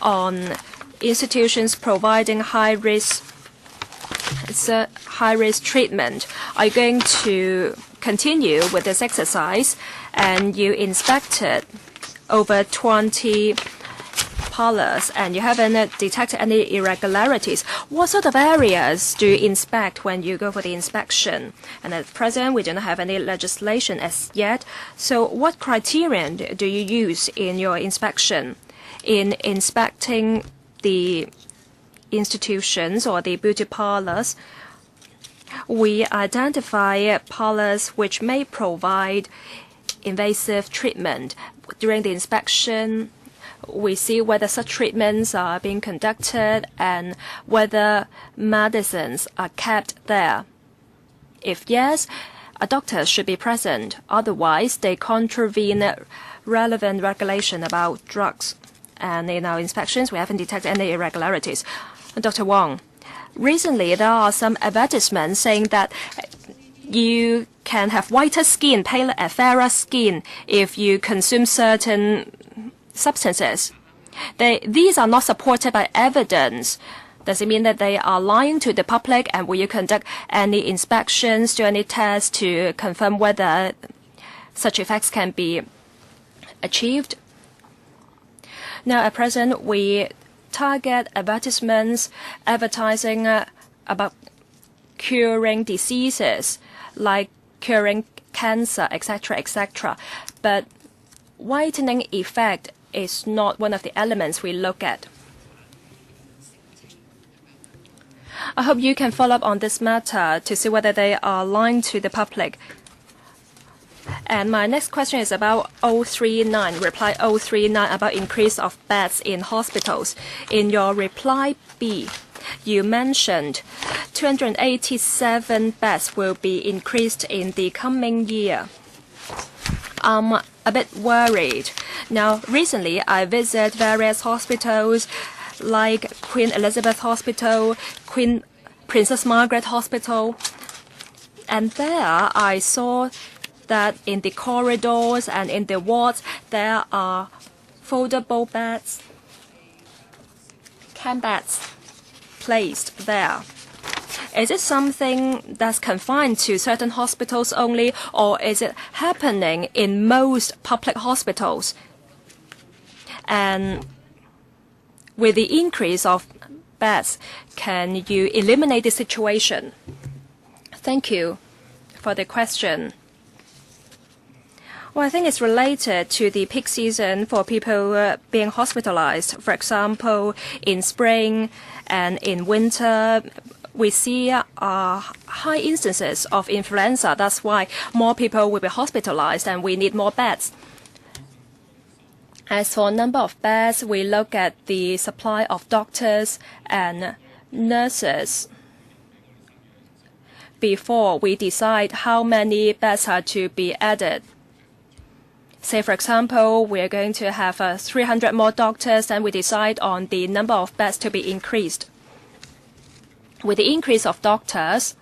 on institutions providing high-risk treatment. Are you going to continue with this exercise? And you inspected over 20 parlors and you haven't detected any irregularities. What sort of areas do you inspect when you go for the inspection? And at present, we do not have any legislation as yet. So what criterion do you use in your inspection? In inspecting the institutions or the beauty parlors, we identify parlors which may provide invasive treatment. During the inspection, we see whether such treatments are being conducted and whether medicines are kept there. If yes, a doctor should be present. Otherwise, they contravene relevant regulation about drugs. And in our inspections, we haven't detected any irregularities. Dr. Wong, recently there are some advertisements saying that you can have whiter skin, paler and fairer skin if you consume certain substances. These are not supported by evidence. Does it mean that they are lying to the public? And will you conduct any inspections, do any tests to confirm whether such effects can be achieved? Now, at present, we target advertisements advertising about curing diseases like curing cancer, etc., etc. But whitening effect is not one of the elements we look at. I hope you can follow up on this matter to see whether they are lying to the public. And my next question is about 039, reply 039 about increase of beds in hospitals. In your reply B, you mentioned 287 beds will be increased in the coming year. I'm a bit worried. Now, recently I visited various hospitals like Queen Elizabeth Hospital, Princess Margaret Hospital, and there I saw that in the corridors and in the wards there are foldable beds, camp beds placed there. Is it something that's confined to certain hospitals only, or is it happening in most public hospitals? And with the increase of beds, can you eliminate the situation? Thank you for the question. Well, I think it's related to the peak season for people being hospitalized. For example, in spring and in winter, we see high instances of influenza. That's why more people will be hospitalized and we need more beds. As for number of beds, we look at the supply of doctors and nurses before we decide how many beds are to be added. Say, for example, we are going to have 300 more doctors, and we decide on the number of beds to be increased. With the increase of doctors,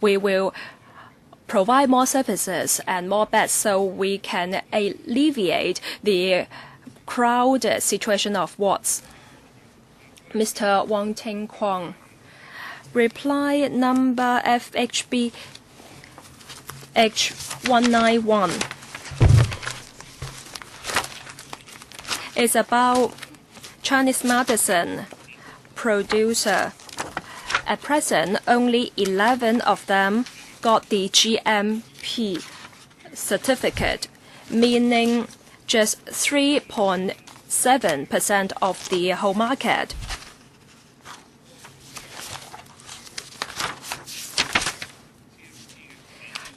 we will provide more services and more beds so we can alleviate the crowded situation of wards. Mr. Wang Ting-Kwong. Reply number FHB H191 is about Chinese medicine producer. At present, only 11 of them got the GMP certificate, meaning just 3.7% of the whole market.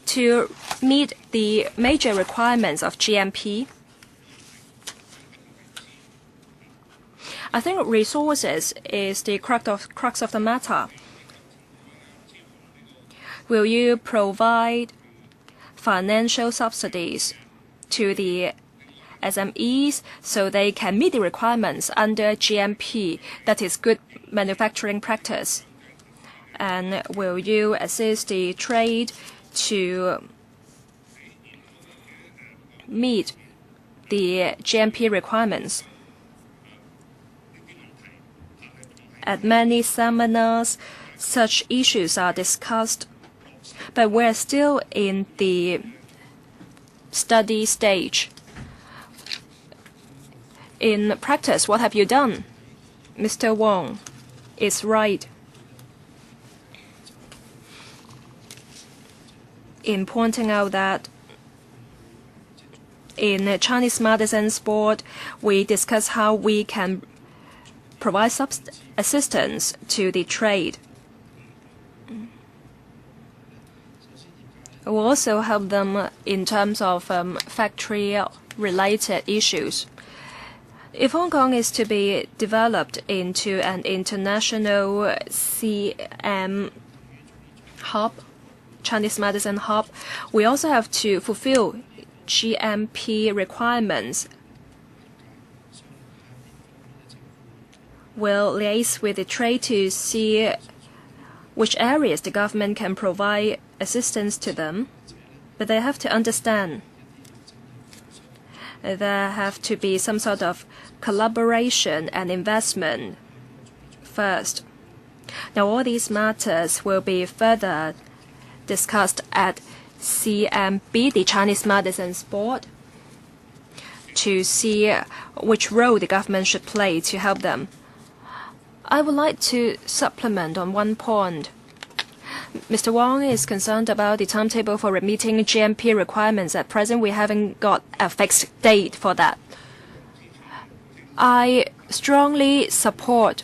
To meet the major requirements of GMP, I think resources is the crux of the matter. Will you provide financial subsidies to the SMEs so they can meet the requirements under GMP, that is good manufacturing practice? And will you assist the trade to meet the GMP requirements? At many seminars, such issues are discussed, but we're still in the study stage. In practice, what have you done? Mr. Wong is right in pointing out that in the Chinese Medicines Board, we discuss how we can provide assistance to the trade. We'll also help them in terms of factory-related issues. If Hong Kong is to be developed into an international CM hub, Chinese medicine hub, we also have to fulfill GMP requirements. We'll liaise with the trade to see which areas the government can provide assistance to them, but they have to understand there have to be some sort of collaboration and investment first. Now, all these matters will be further discussed at CMB, the Chinese Medicines Board, to see which role the government should play to help them. I would like to supplement on one point. Mr. Wong is concerned about the timetable for meeting GMP requirements. At present, we haven't got a fixed date for that. I strongly support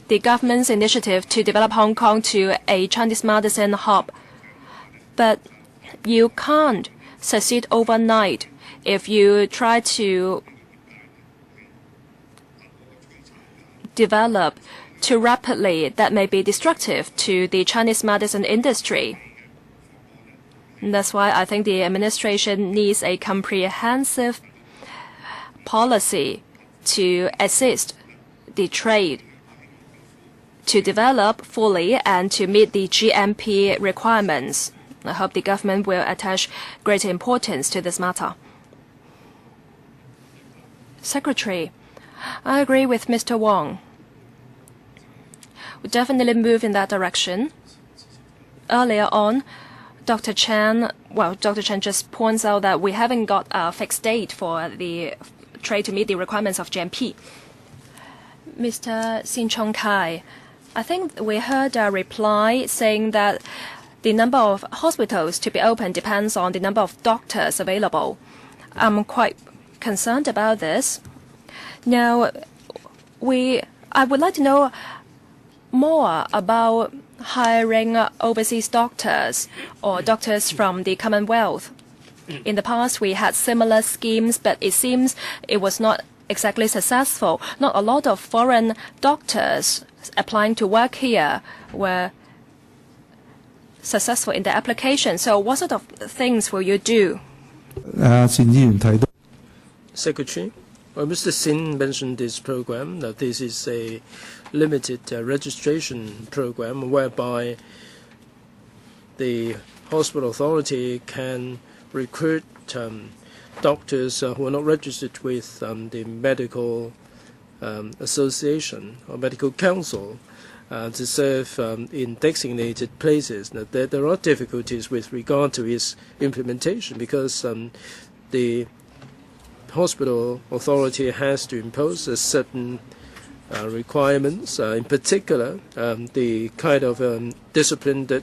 the government's initiative to develop Hong Kong to a Chinese medicine hub. But you can't succeed overnight. If you try to develop too rapidly, that may be destructive to the Chinese medicine industry. And that's why I think the administration needs a comprehensive policy to assist the trade to develop fully and to meet the GMP requirements. I hope the government will attach greater importance to this matter. Secretary, I agree with Mr. Wong. we definitely move in that direction. Earlier on, Dr. Chen just points out that we haven't got a fixed date for the trade to meet the requirements of GMP. Mr. Sin Chung Kai, I think we heard a reply saying that the number of hospitals to be open depends on the number of doctors available. I'm quite concerned about this. Now, I would like to know more about hiring overseas doctors or doctors from the Commonwealth. In the past, we had similar schemes, but it seems it was not exactly successful. Not a lot of foreign doctors applying to work here were successful in the application. So what sort of things will you do? Secretary, Mr. Sin mentioned this program, that this is a limited registration program whereby the hospital authority can recruit doctors who are not registered with the medical association or medical council to serve in designated places. Now, there are difficulties with regard to its implementation because the hospital authority has to impose a certain requirements, in particular the kind of discipline that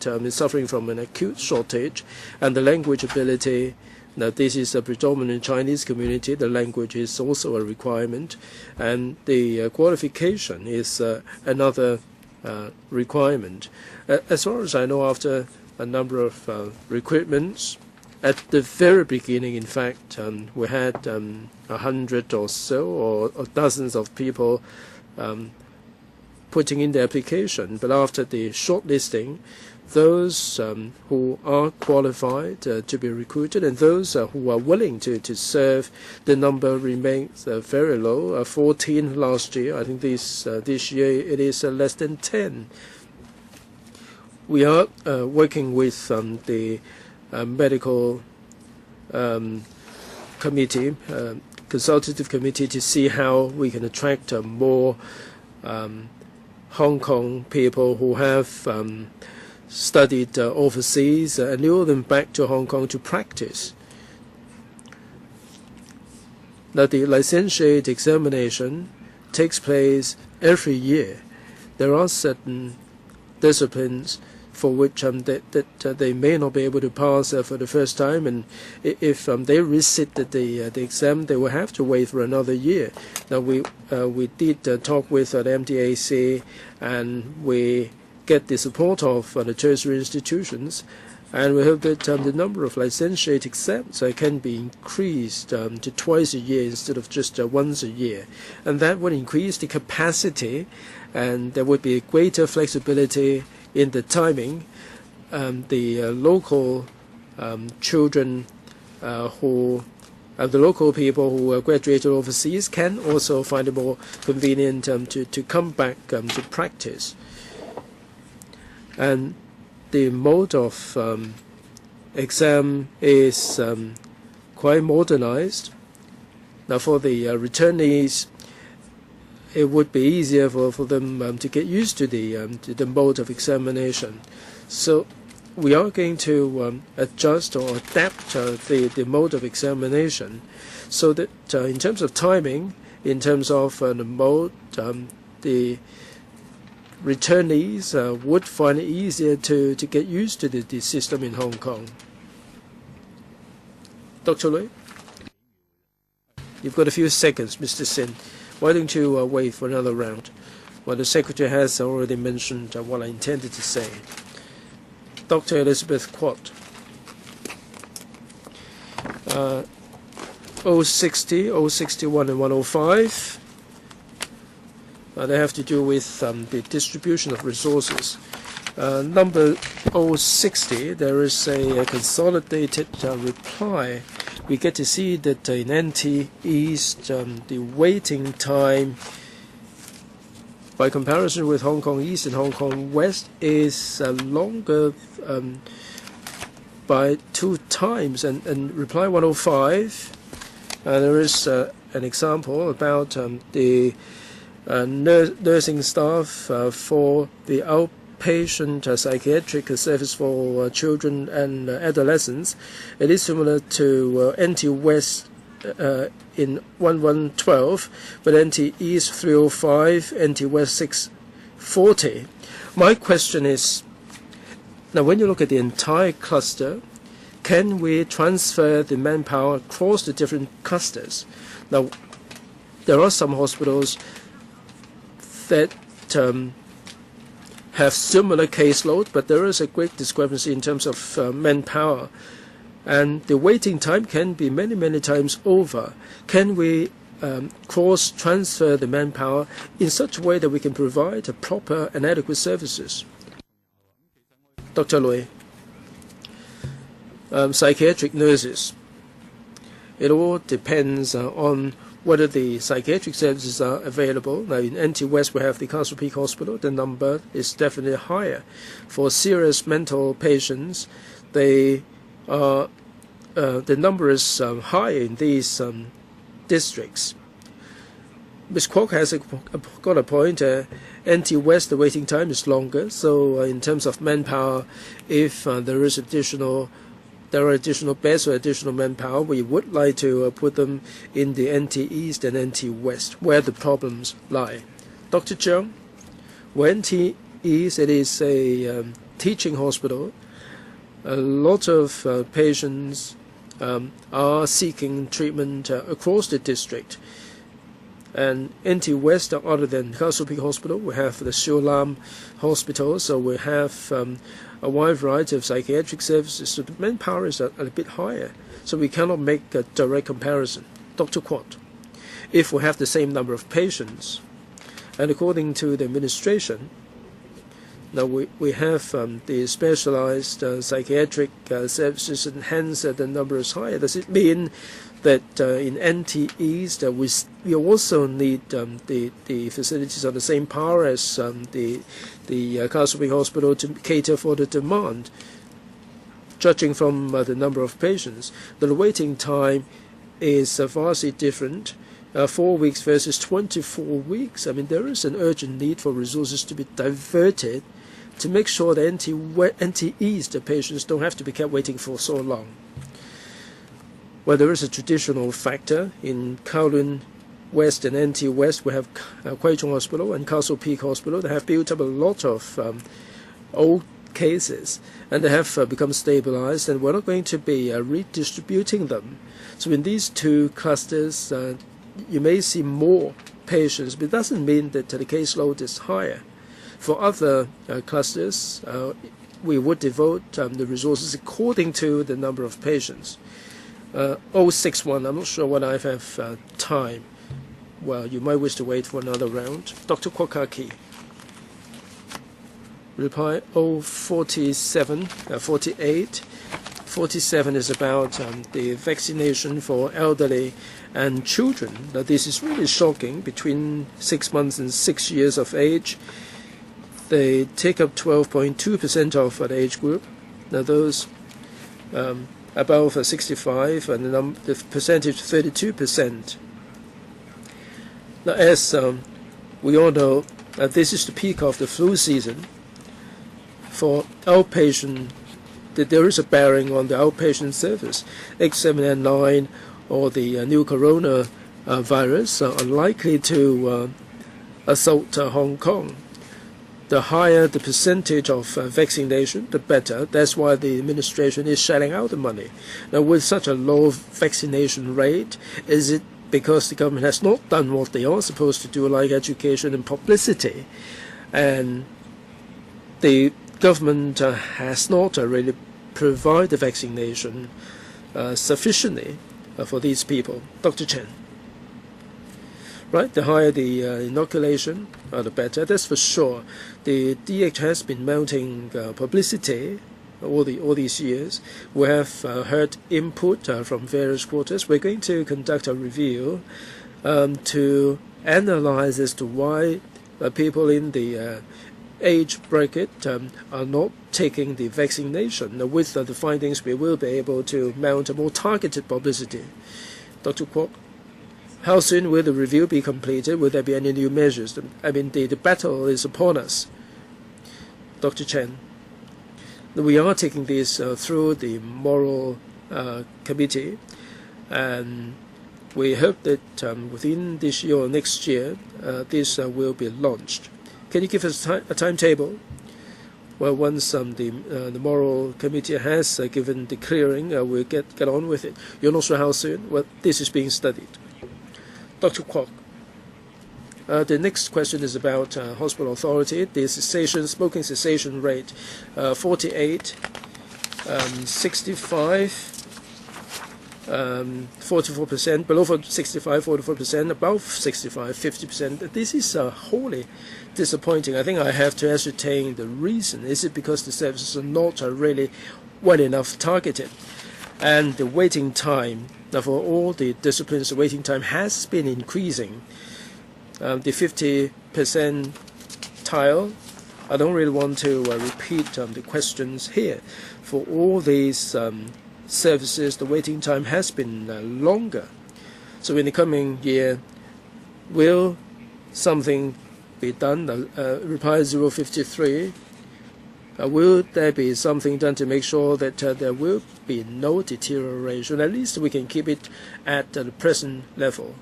is suffering from an acute shortage, and the language ability. Now, this is a predominant Chinese community. The language is also a requirement, and the qualification is another requirement. As far as I know, after a number of recruitments, at the very beginning, in fact, we had 100 or so, or dozens of people putting in the application. But after the shortlisting, those who are qualified to be recruited and those who are willing to serve, the number remains very low. 14 last year. I think this year it is less than 10. We are working with the medical committee, consultative committee, to see how we can attract more Hong Kong people who have studied overseas and lure them back to Hong Kong to practice. Now, the licentiate examination takes place every year. There are certain disciplines for which that they may not be able to pass for the first time, and if they resit the exam, they will have to wait for another year. Now, we did talk with the MDAC, and we get the support of the tertiary institutions, and we hope that the number of licentiate exams can be increased to twice a year instead of just once a year, and that would increase the capacity, and there would be greater flexibility in the timing. The local children who the local people who graduated overseas can also find it more convenient to come back to practice. And the mode of exam is quite modernized. Now, for the returnees, it would be easier for them to get used to the mode of examination. So we are going to adjust or adapt the mode of examination so that in terms of timing, in terms of the mode, the returnees would find it easier to get used to the system in Hong Kong. Dr. Lui? You've got a few seconds, Mr. Sin. Why don't you wait for another round? Well, the Secretary has already mentioned what I intended to say. Dr. Elizabeth Quat. 060, 061 and 105. They have to do with the distribution of resources. Number 060, there is a consolidated reply. We get to see that in NT East, the waiting time by comparison with Hong Kong East and Hong Kong West is longer by 2 times. And reply 105, there is an example about the nursing staff for the outpatient psychiatric service for children and adolescents. It is similar to NT West in 1112, but NT East 305, NT West 640. My question is, now when you look at the entire cluster, can we transfer the manpower across the different clusters? Now, there are some hospitals that have similar caseload, but there is a great discrepancy in terms of manpower. And the waiting time can be many, many times over. Can we cross-transfer the manpower in such a way that we can provide proper and adequate services? Dr. Lui, psychiatric nurses. It all depends on whether the psychiatric services are available. Now, in NT West, we have the Castle Peak Hospital. The number is definitely higher. For serious mental patients, the number is high in these districts. Ms. Kwok has got a point. NT West, the waiting time is longer. So, in terms of manpower, if there are additional beds or additional manpower, we would like to put them in the NT East and NT West, where the problems lie. Dr. Cheung, for NT East, it is a teaching hospital. A lot of patients are seeking treatment across the district. And NT West, other than Castle Peak Hospital, we have the Siu Lam Hospital, so we have a wide variety of psychiatric services. So the manpower is a bit higher, so we cannot make a direct comparison. Dr. Kwok, if we have the same number of patients, and according to the administration, now we have the specialized psychiatric services, and hence the number is higher. Does it mean that in NT East we also need the facilities on the same power as the Castle Peak Hospital to cater for the demand? Judging from the number of patients, the waiting time is vastly different. 4 weeks versus 24 weeks. I mean, there is an urgent need for resources to be diverted to make sure that NT East the patients don't have to be kept waiting for so long. Well, there is a traditional factor in Kowloon West and NT West. We have Kwai Chung Hospital and Castle Peak Hospital. They have built up a lot of old cases, and they have become stabilized, and we're not going to be redistributing them. So in these two clusters, you may see more patients, but it doesn't mean that the caseload is higher. For other clusters, we would devote the resources according to the number of patients. 061, I'm not sure whether I have time. Well, you might wish to wait for another round. Dr. Kwokaki. Reply 047, 48. 47 is about the vaccination for elderly and children. Now, this is really shocking. Between 6 months and 6 years of age, they take up 12.2% of the age group. Now, those above 65, and the percentage 32%. Now, as we all know, this is the peak of the flu season. For outpatient, there is a bearing on the outpatient service. H7N9 or the new corona virus are unlikely to assault Hong Kong. The higher the percentage of vaccination, the better. That's why the administration is shelling out the money. Now, with such a low vaccination rate, is it because the government has not done what they are supposed to do, like education and publicity? And the government has not really provided vaccination sufficiently for these people. Dr. Chen. Right, the higher the inoculation, the better. That's for sure. The DH has been mounting publicity all these years. We have heard input from various quarters. We're going to conduct a review to analyze as to why people in the age bracket are not taking the vaccination. Now, with the findings, we will be able to mount a more targeted publicity. Dr. Kwok. How soon will the review be completed? Will there be any new measures? I mean, the battle is upon us. Dr. Chen, we are taking this through the moral committee, and we hope that within this year or next year, this will be launched. Can you give us a timetable? Well, once the moral committee has given the clearing, we'll get on with it. You're not sure how soon? Well, this is being studied. Dr. Kwok, the next question is about hospital authority. The smoking cessation rate, 48, 65, 44%, below 65, 44%, above 65, 50%. This is wholly disappointing. I think I have to ascertain the reason. Is it because the services are not really well enough targeted? And the waiting time, now for all the disciplines, the waiting time has been increasing. The 50% tile, I don't really want to repeat the questions here. For all these services, the waiting time has been longer. So in the coming year, will something be done? Reply 053. Will there be something done to make sure that there will be no deterioration? At least we can keep it at the present level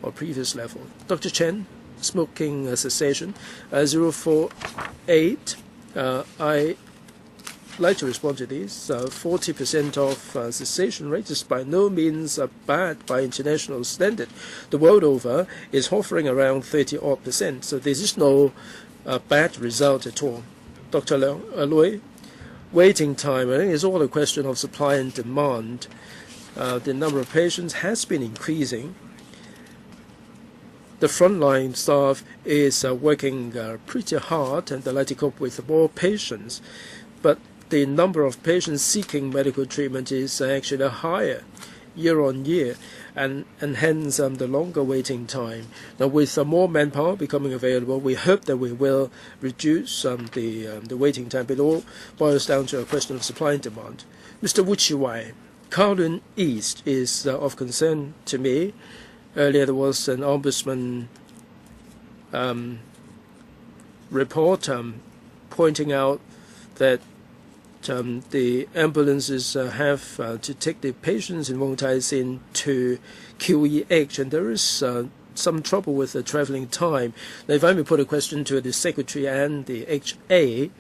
or previous level. Dr. Chen, smoking cessation, 048. I like to respond to this. 40% of cessation rate is by no means bad by international standard. The world over is hovering around 30-odd%. So this is no bad result at all. Dr. Lui, waiting time, I think it's all a question of supply and demand. The number of patients has been increasing. The frontline staff is working pretty hard, and they'd like to cope with more patients. But the number of patients seeking medical treatment is actually higher year on year, and hence the longer waiting time. Now, with more manpower becoming available, we hope that we will reduce the waiting time. It all boils down to a question of supply and demand. Mr. Wu Chi-wai, Kowloon East is of concern to me. Earlier there was an ombudsman report pointing out that the ambulances have to take the patients in Wong Tai Sin to QEH, and there is some trouble with the traveling time. Now, if I may put a question to the Secretary and the HA,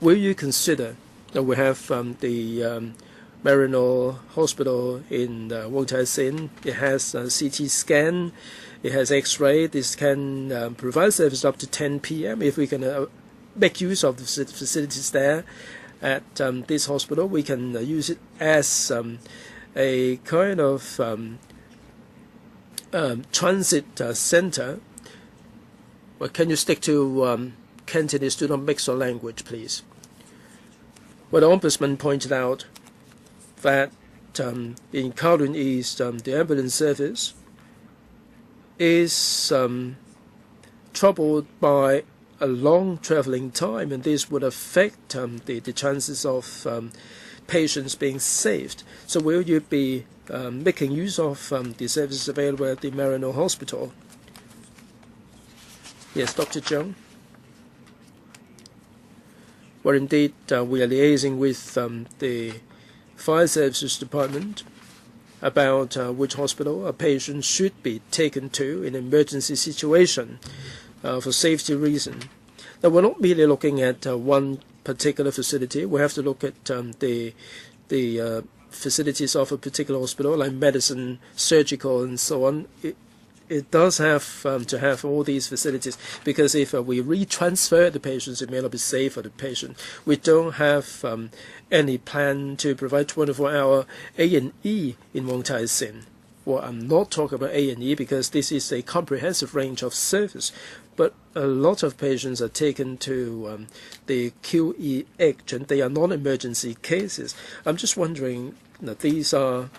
will you consider that we have the Marino Hospital in Wong Tai Sin? It has CT scan, it has X-ray. This can provide service up to 10 p.m. If we can make use of the facilities there at this hospital, we can use it as a kind of transit center. Well, can you stick to Cantonese? Do not mix your language, please. Well, the Ombudsman pointed out that in Kowloon East, the ambulance service is troubled by a long traveling time, and this would affect the chances of patients being saved. So will you be making use of the services available at the Marino Hospital? Yes, Dr. Zhang. Well, indeed, we are liaising with the Fire Services Department about which hospital a patient should be taken to in an emergency situation for safety reason. Now, we're not merely looking at one particular facility. We have to look at the facilities of a particular hospital, like medicine, surgical, and so on. It does have to have all these facilities, because if we retransfer the patients, it may not be safe for the patient. We don't have any plan to provide 24-hour A&E in Wong Tai Sin. Well, I'm not talking about A&E because this is a comprehensive range of service, but a lot of patients are taken to the QEH, and they are non-emergency cases. I'm just wondering that these are,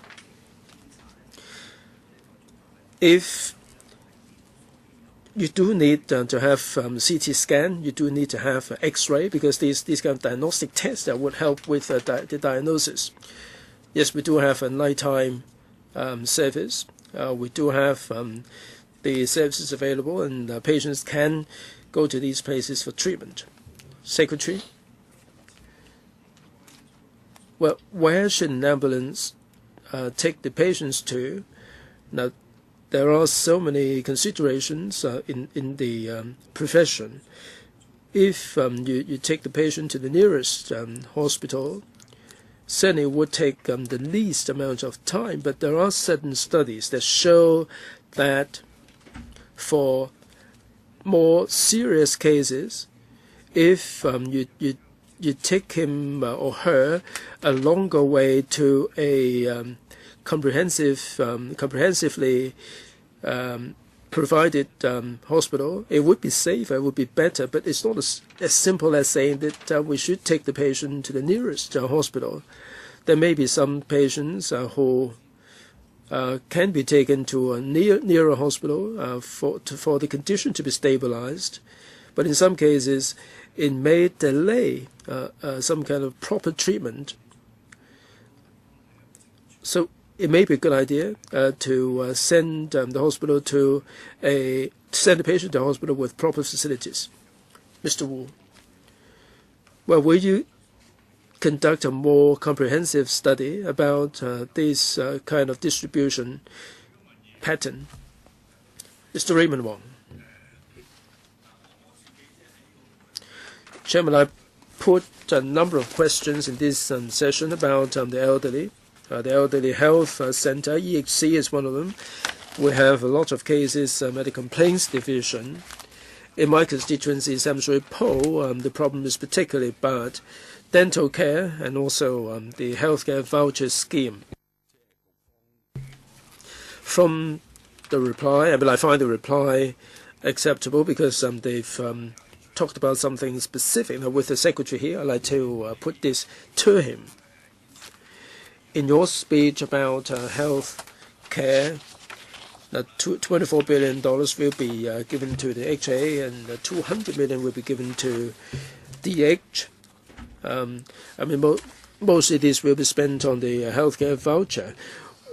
if you do need to have CT scan, you do need to have X-ray, because these kind of diagnostic tests that would help with the diagnosis. Yes, we do have a nighttime service. We do have the services available, and patients can go to these places for treatment. Secretary? Well, where should an ambulance take the patients to? Now, there are so many considerations in the profession. If you take the patient to the nearest hospital, certainly it would take the least amount of time, but there are certain studies that show that for more serious cases, if you take him or her a longer way to a comprehensively provided hospital, it would be safer, it would be better, but it's not as simple as saying that we should take the patient to the nearest hospital. There may be some patients who can be taken to a nearer hospital for the condition to be stabilized, but in some cases it may delay some kind of proper treatment. So it may be a good idea to send the patient to a hospital with proper facilities. Mr. Wu, well, will you conduct a more comprehensive study about this kind of distribution pattern? Mr. Raymond Wong. Chairman, I put a number of questions in this session about the elderly. The Elderly Health Center, EHC, is one of them. We have a lot of cases at the Complaints Division. In my constituency, Sam Shui Po, the problem is particularly bad. Dental care and also the healthcare voucher scheme. From the reply, I find the reply acceptable because they've talked about something specific. Now, with the Secretary here, I'd like to put this to him. In your speech about health care, $24 billion will be given to the HA and $200 million will be given to DH. Mostly this will be spent on the healthcare voucher.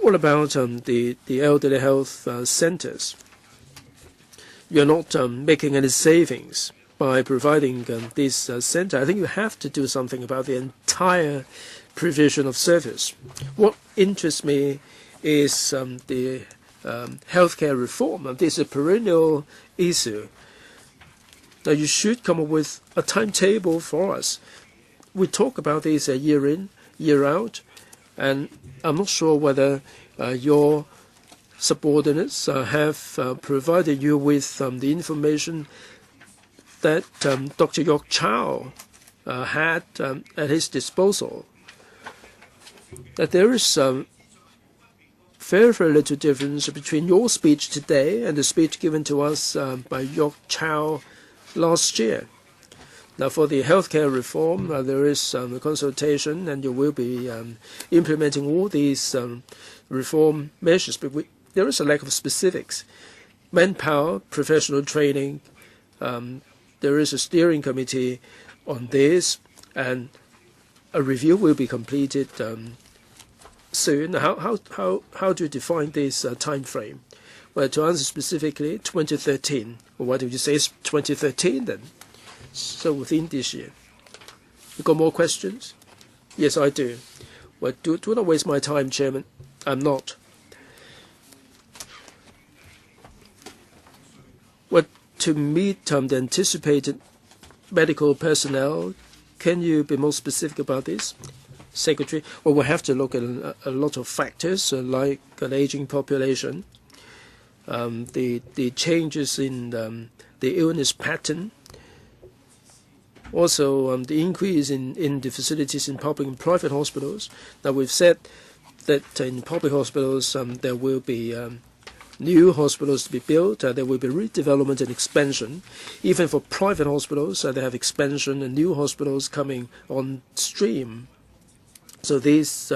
What about the elderly health centers? You're not making any savings by providing this center. I think you have to do something about the entire provision of service. What interests me is the healthcare reform. This is a perennial issue. Now you should come up with a timetable for us. We talk about this year in, year out, and I'm not sure whether your subordinates have provided you with the information that Dr. York Chow had at his disposal. That there is very, very little difference between your speech today and the speech given to us by York Chow last year. Now, for the healthcare reform, there is a consultation, and you will be implementing all these reform measures. But there is a lack of specifics. Manpower, professional training, there is a steering committee on this, and a review will be completed soon. How do you define this time frame? Well, to answer specifically, 2013. Well, why don't you say it's 2013 then? So within this year. You got more questions? Yes, I do. Well, do not waste my time, Chairman. I'm not. Well, to meet the anticipated medical personnel, can you be more specific about this? Secretary, well, we have to look at a lot of factors like an aging population, the changes in the illness pattern, also the increase in the facilities in public and private hospitals. Now, we've said that in public hospitals there will be new hospitals to be built, there will be redevelopment and expansion. Even for private hospitals, they have expansion and new hospitals coming on stream. So these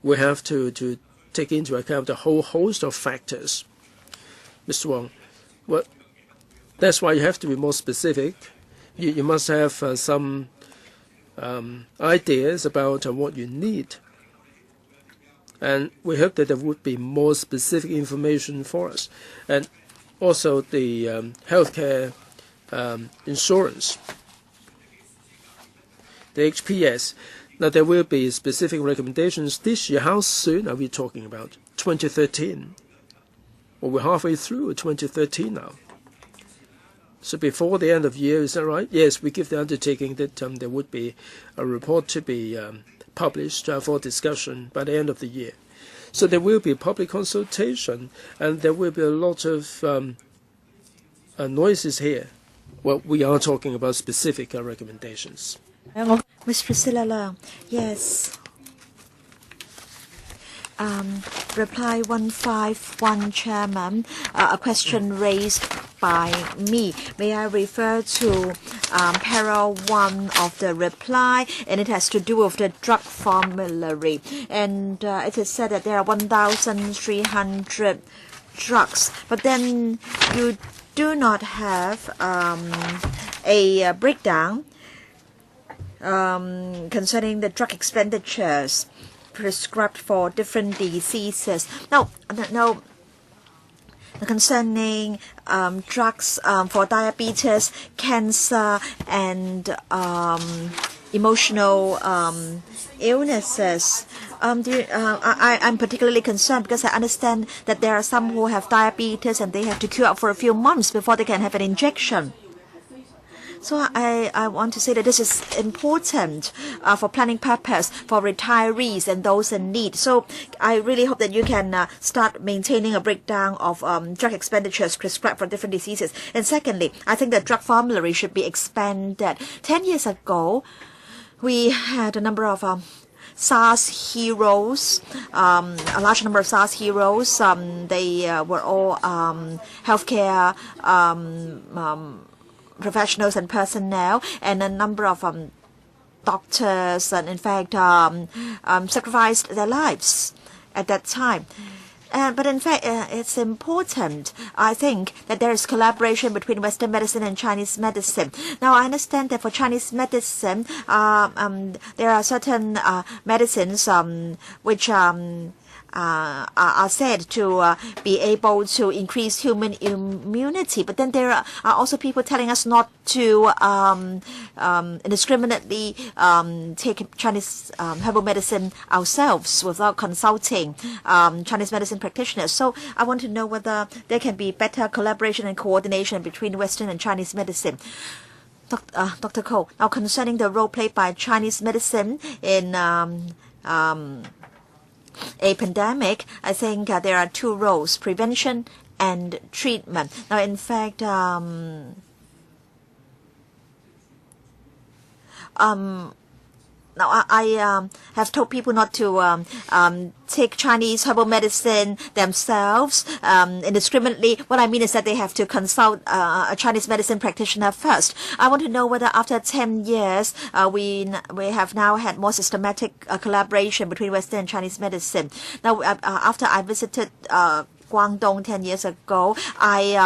we have to take into account a whole host of factors. Mr. Wong, well, that's why you have to be more specific. You must have some ideas about what you need. And we hope that there would be more specific information for us. And also the healthcare insurance, the HPS. Now, there will be specific recommendations this year. How soon are we talking about? 2013. Well, we're halfway through 2013 now. So before the end of the year, is that right? Yes, we give the undertaking that there would be a report to be published for discussion by the end of the year. So there will be a public consultation, and there will be a lot of noises here. Well, we are talking about specific recommendations. Ms. Priscilla Leung, yes. Reply 151, Chairman. A question raised by me. May I refer to para 1 of the reply, and it has to do with the drug formulary. And it is said that there are 1,300 drugs, but then you do not have a breakdown concerning the drug expenditures prescribed for different diseases. Now, concerning drugs for diabetes, cancer, and emotional illnesses. I'm particularly concerned because I understand that there are some who have diabetes and they have to queue up for a few months before they can have an injection. So I want to say that this is important for planning purpose for retirees and those in need. So I really hope that you can start maintaining a breakdown of drug expenditures prescribed for different diseases. And secondly, I think that drug formulary should be expanded. 10 years ago, we had a number of SARS heroes, a large number of SARS heroes. They were all healthcare professionals and personnel, and a number of doctors, and in fact sacrificed their lives at that time. But in fact, it's important, I think, that there is collaboration between Western medicine and Chinese medicine. Now, I understand that for Chinese medicine, there are certain medicines which are said to be able to increase human immunity. But then there are also people telling us not to indiscriminately take Chinese herbal medicine ourselves without consulting Chinese medicine practitioners. So I want to know whether there can be better collaboration and coordination between Western and Chinese medicine. Dr. Koh, now concerning the role played by Chinese medicine in a pandemic, I think there are two roles: prevention and treatment. Now, in fact, now I have told people not to take Chinese herbal medicine themselves indiscriminately. What I mean is that they have to consult a Chinese medicine practitioner first. I want to know whether after 10 years we have now had more systematic collaboration between Western and Chinese medicine. Now, after I visited Guangdong 10 years ago, I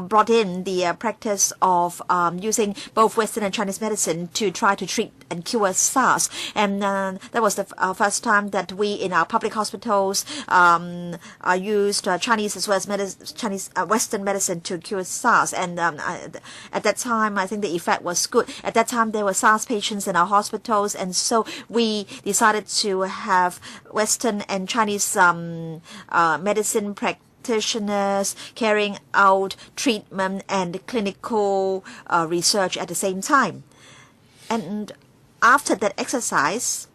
brought in the practice of using both Western and Chinese medicine to try to treat and cure SARS. And that was the first time that we in our public hospitals used Chinese as well as Western medicine to cure SARS. And at that time, I think the effect was good. At that time, there were SARS patients in our hospitals, and so we decided to have Western and Chinese medicine practitioners carrying out treatment and clinical research at the same time. And after that exercise,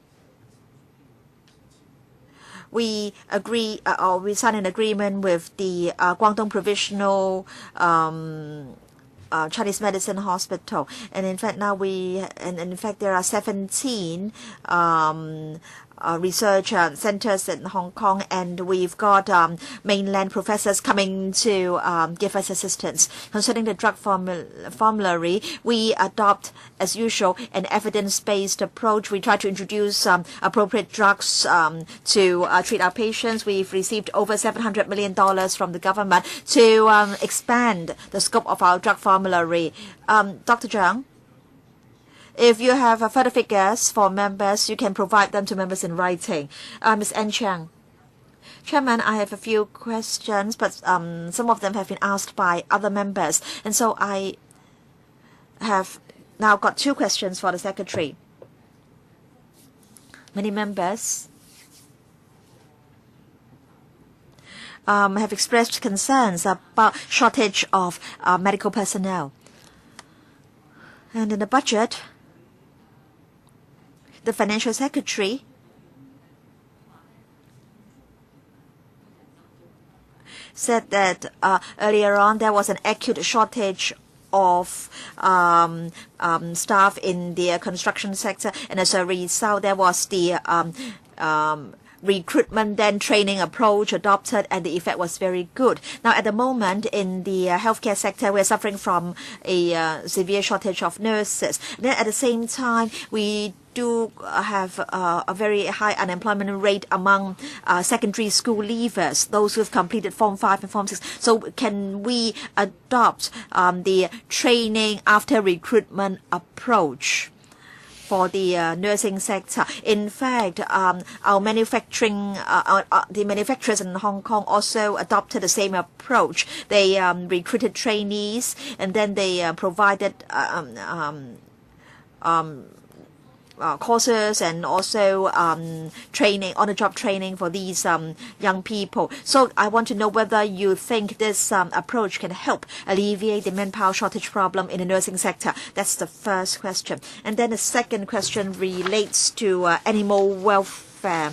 we signed an agreement with the Guangdong Provisional Chinese Medicine Hospital, and in fact now there are 17 research centers in Hong Kong, and we've got mainland professors coming to give us assistance. Concerning the drug formulary, we adopt, as usual, an evidence-based approach. We try to introduce appropriate drugs to treat our patients. We've received over $700 million from the government to expand the scope of our drug formulary. Dr. Zhang, if you have further figures for members, you can provide them to members in writing. Ms. N. Chiang. Chairman, I have a few questions, but some of them have been asked by other members. And so I have now got 2 questions for the Secretary. Many members have expressed concerns about shortage of medical personnel. And in the budget, the Financial Secretary said that earlier on there was an acute shortage of staff in the construction sector, and as a result there was the recruitment then training approach adopted, and the effect was very good. Now at the moment in the healthcare sector we're suffering from a severe shortage of nurses. And then at the same time we do have a very high unemployment rate among secondary school leavers, those who have completed Form 5 and Form 6. So can we adopt the training after recruitment approach for the nursing sector? In fact, our manufacturing, the manufacturers in Hong Kong also adopted the same approach. They recruited trainees, and then they provided courses and also training, on-the-job training for these young people. So I want to know whether you think this approach can help alleviate the manpower shortage problem in the nursing sector. That's the first question. And then the second question relates to animal welfare.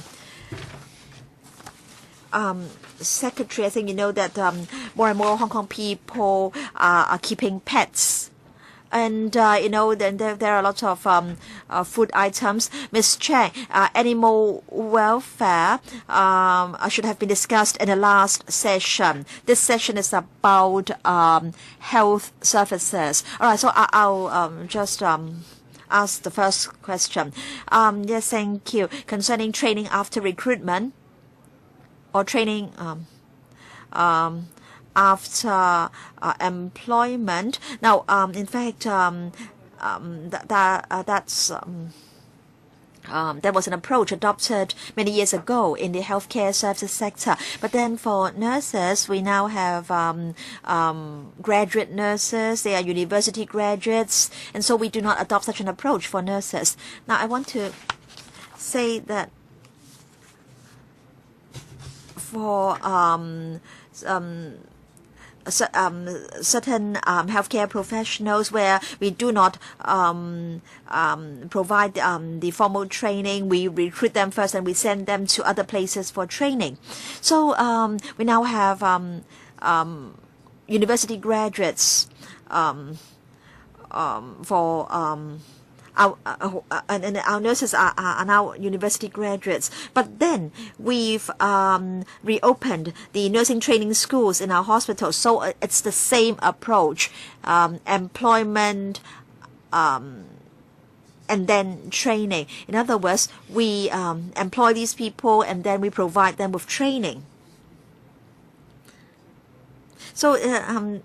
Secretary, I think you know that more and more Hong Kong people are keeping pets. And, you know, then there are lots of food items. Ms. Chang, animal welfare should have been discussed in the last session. This session is about health services. All right, so I'll just ask the first question. Yes, thank you. Concerning training after recruitment or training after employment. Now, in fact, that was an approach adopted many years ago in the healthcare services sector. But then for nurses, we now have graduate nurses. They are university graduates, and so we do not adopt such an approach for nurses. Now, I want to say that for certain healthcare professionals where we do not provide the formal training, we recruit them first and we send them to other places for training. So we now have university graduates for and our nurses are now university graduates. But then we've reopened the nursing training schools in our hospitals. So it's the same approach, employment and then training. In other words, we employ these people and then we provide them with training. So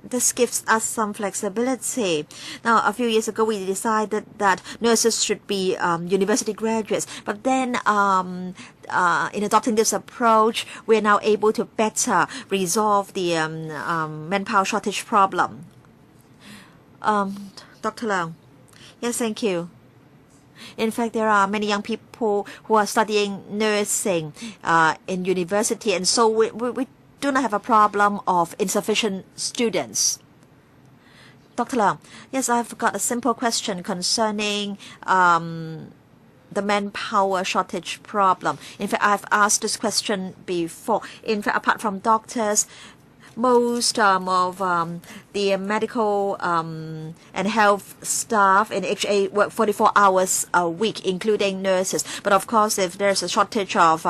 this gives us some flexibility. Now, a few years ago, we decided that nurses should be university graduates. But then in adopting this approach, we are now able to better resolve the manpower shortage problem. Dr. Leung. Yes, thank you. In fact, there are many young people who are studying nursing in university, and so we do not have a problem of insufficient students. Dr. Leung, yes, I've got a simple question concerning the manpower shortage problem. In fact, I've asked this question before. In fact, apart from doctors, most of the medical and health staff in HA work 44 hours a week, including nurses. But of course, if there's a shortage of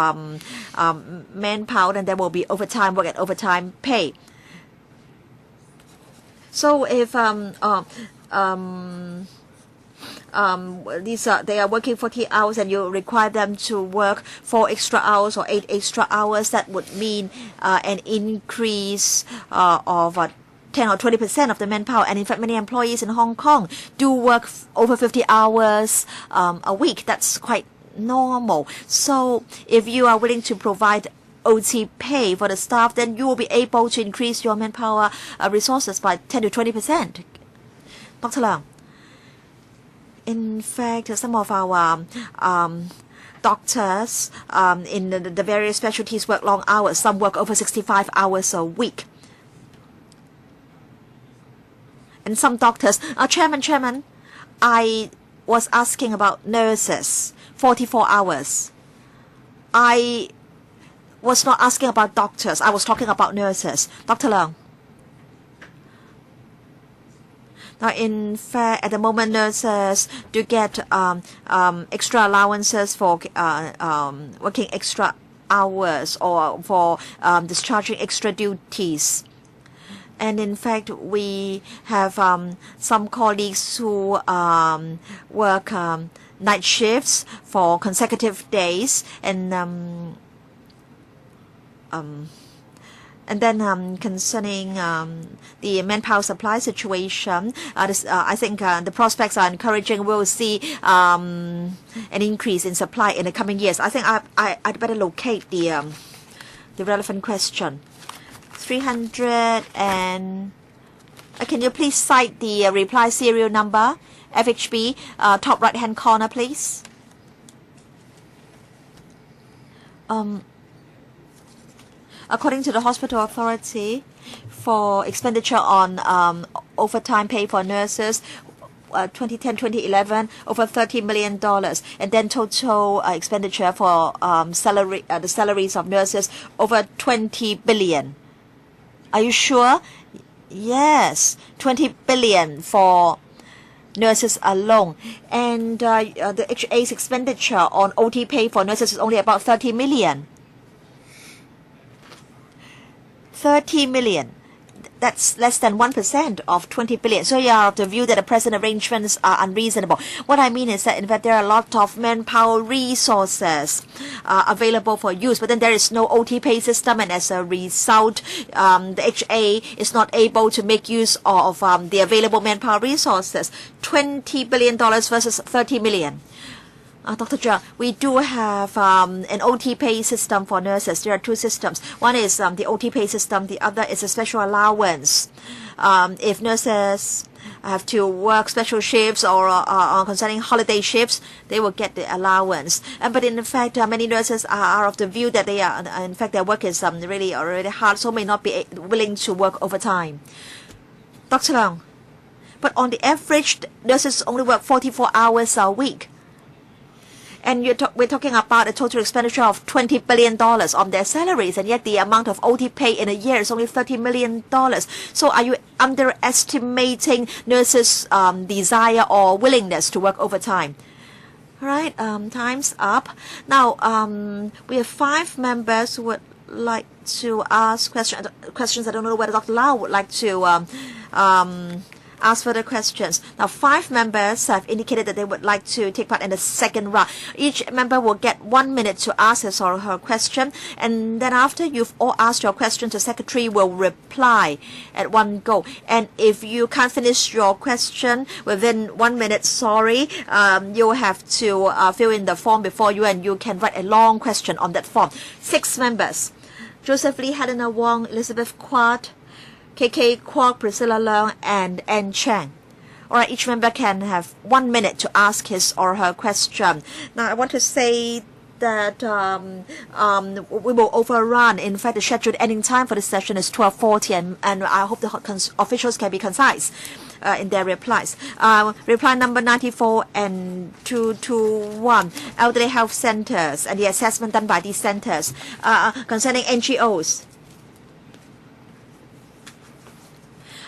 manpower, then there will be overtime work and overtime pay. So if they are working 40 hours and you require them to work 4 extra hours or 8 extra hours, that would mean an increase of 10 or 20% of the manpower. And in fact, many employees in Hong Kong do work over 50 hours a week. That's quite normal. So if you are willing to provide OT pay for the staff, then you will be able to increase your manpower resources by 10 to 20%. Dr. Leung, in fact, some of our doctors in the various specialties work long hours. Some work over 65 hours a week. And some doctors, Chairman, I was asking about nurses, 44 hours. I was not asking about doctors. I was talking about nurses. Dr. Leung. Now, in fact, at the moment, nurses do get extra allowances for working extra hours or for discharging extra duties. And in fact, we have some colleagues who work night shifts for consecutive days, and then concerning the manpower supply situation, I think the prospects are encouraging. We'll see an increase in supply in the coming years. I think I'd better locate the relevant question. 300 and can you please cite the reply serial number? FHB, top right hand corner, please. According to the hospital authority, for expenditure on overtime pay for nurses, 2010-2011, over $30 million, and then total expenditure for the salaries of nurses, over $20 billion. Are you sure? Yes, $20 billion for nurses alone. And the HA's expenditure on OT pay for nurses is only about $30 million. 30 million. That's less than 1% of 20 billion. So you are of the view that the present arrangements are unreasonable. What I mean is that in fact there are a lot of manpower resources available for use, but then there is no OT pay system, and as a result, the HA is not able to make use of the available manpower resources. $20 billion versus 30 million. Dr. Zhang, we do have an OT pay system for nurses. There are two systems. One is the OT pay system. The other is a special allowance. If nurses have to work special shifts or concerning holiday shifts, they will get the allowance. But in fact, many nurses are of the view that they are, in fact, their work is really hard, so may not be willing to work overtime. Dr. Leung, but on the average, nurses only work 44 hours a week. And we're talking about a total expenditure of $20 billion on their salaries, and yet the amount of OT pay in a year is only $30 million. So are you underestimating nurses' desire or willingness to work overtime? All right, time's up. Now, we have 5 members who would like to ask questions. I don't know whether Dr. Lau would like to ask further questions. Now, 5 members have indicated that they would like to take part in the second round. Each member will get 1 minute to ask his or her question, and then after you've all asked your question, the secretary will reply at one go. And if you can't finish your question within 1 minute, sorry, you'll have to fill in the form before you, and you can write a long question on that form. 6 members: Joseph Lee, Helena Wong, Elizabeth Quat, KK Kwok, Priscilla Leung, and Ann Chang. All right, each member can have 1 minute to ask his or her question. Now, I want to say that we will overrun. In fact, the scheduled ending time for this session is 12:40, and I hope the officials can be concise in their replies. Reply number 94 and 221, elderly health centers and the assessment done by these centers concerning NGOs.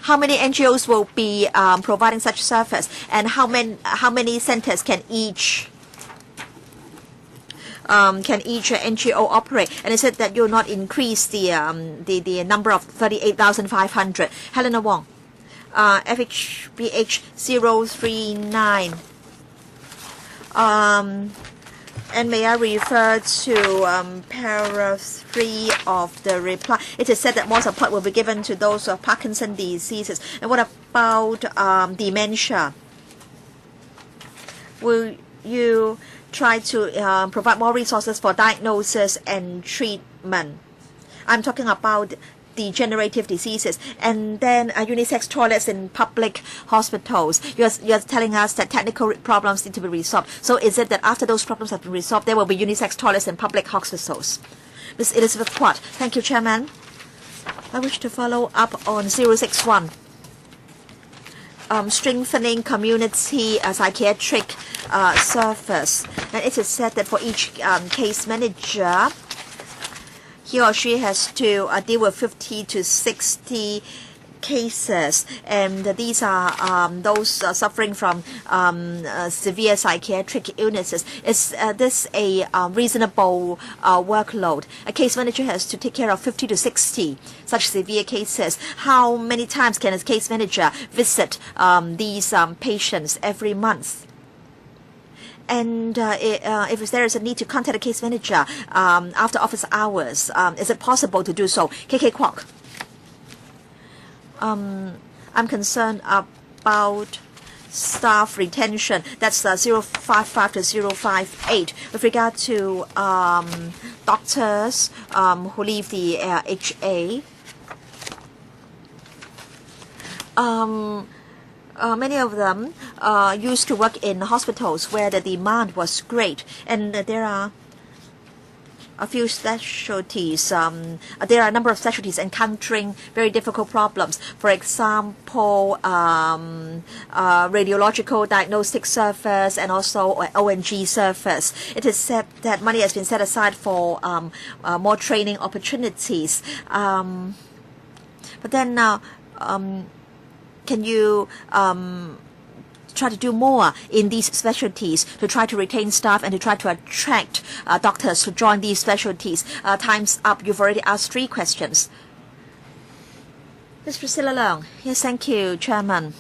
How many NGOs will be providing such service, and how many centers can each NGO operate? And it said that you'll not increase the number of 38,500. Helena Wong, FHBH 039. And may I refer to paragraph 3 of the reply? It is said that more support will be given to those with Parkinson's diseases. And what about dementia? Will you try to provide more resources for diagnosis and treatment? I'm talking about degenerative diseases, and then unisex toilets in public hospitals. You're telling us that technical problems need to be resolved. So is it that after those problems have been resolved, there will be unisex toilets in public hospitals? Ms. Elizabeth Quat. Thank you, Chairman. I wish to follow up on 061. Strengthening community psychiatric service. And it is said that for each case manager, he or she has to deal with 50 to 60 cases, and these are those suffering from severe psychiatric illnesses. Is this a reasonable workload? A case manager has to take care of 50 to 60 such severe cases. How many times can a case manager visit these patients every month? And if there is a need to contact a case manager after office hours, is it possible to do so? KK Kwok. I'm concerned about staff retention. That's 055 to 058. With regard to doctors who leave the HA, many of them used to work in hospitals where the demand was great, and there are a few specialties. There are a number of specialties encountering very difficult problems. For example, radiological diagnostic service and also ONG service. It is said that money has been set aside for more training opportunities. But then can you try to do more in these specialties to try to retain staff and to try to attract doctors to join these specialties? Time's up. You've already asked 3 questions. Ms. Priscilla Leung. Yes, thank you, Chairman.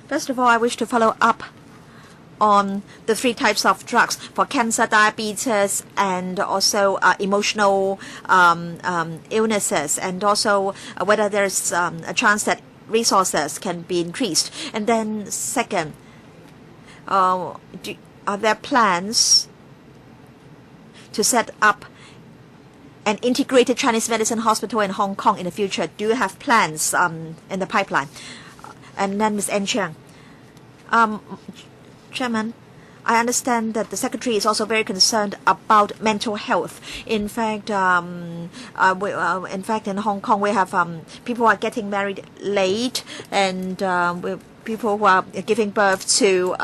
First of all, I wish to follow up on the 3 types of drugs for cancer, diabetes, and also emotional illnesses, and also whether there's a chance that resources can be increased. And then second, are there plans to set up an integrated Chinese medicine hospital in Hong Kong in the future? Do you have plans in the pipeline? And then Ms. N. Chiang. Chairman, I understand that the Secretary is also very concerned about mental health. In fact, in Hong Kong, we have people who are getting married late, and people who are giving birth to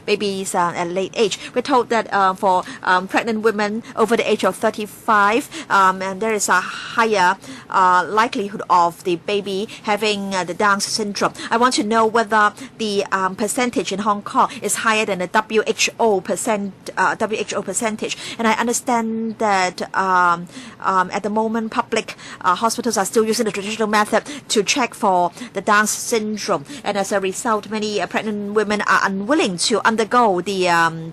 babies at a late age. We're told that for pregnant women over the age of 35, and there is a higher likelihood of the baby having the Down syndrome. I want to know whether the percentage in Hong Kong is higher than the WHO percentage. And I understand that at the moment, public hospitals are still using the traditional method to check for the Down syndrome, and as a result, many pregnant women are unwilling to undergo the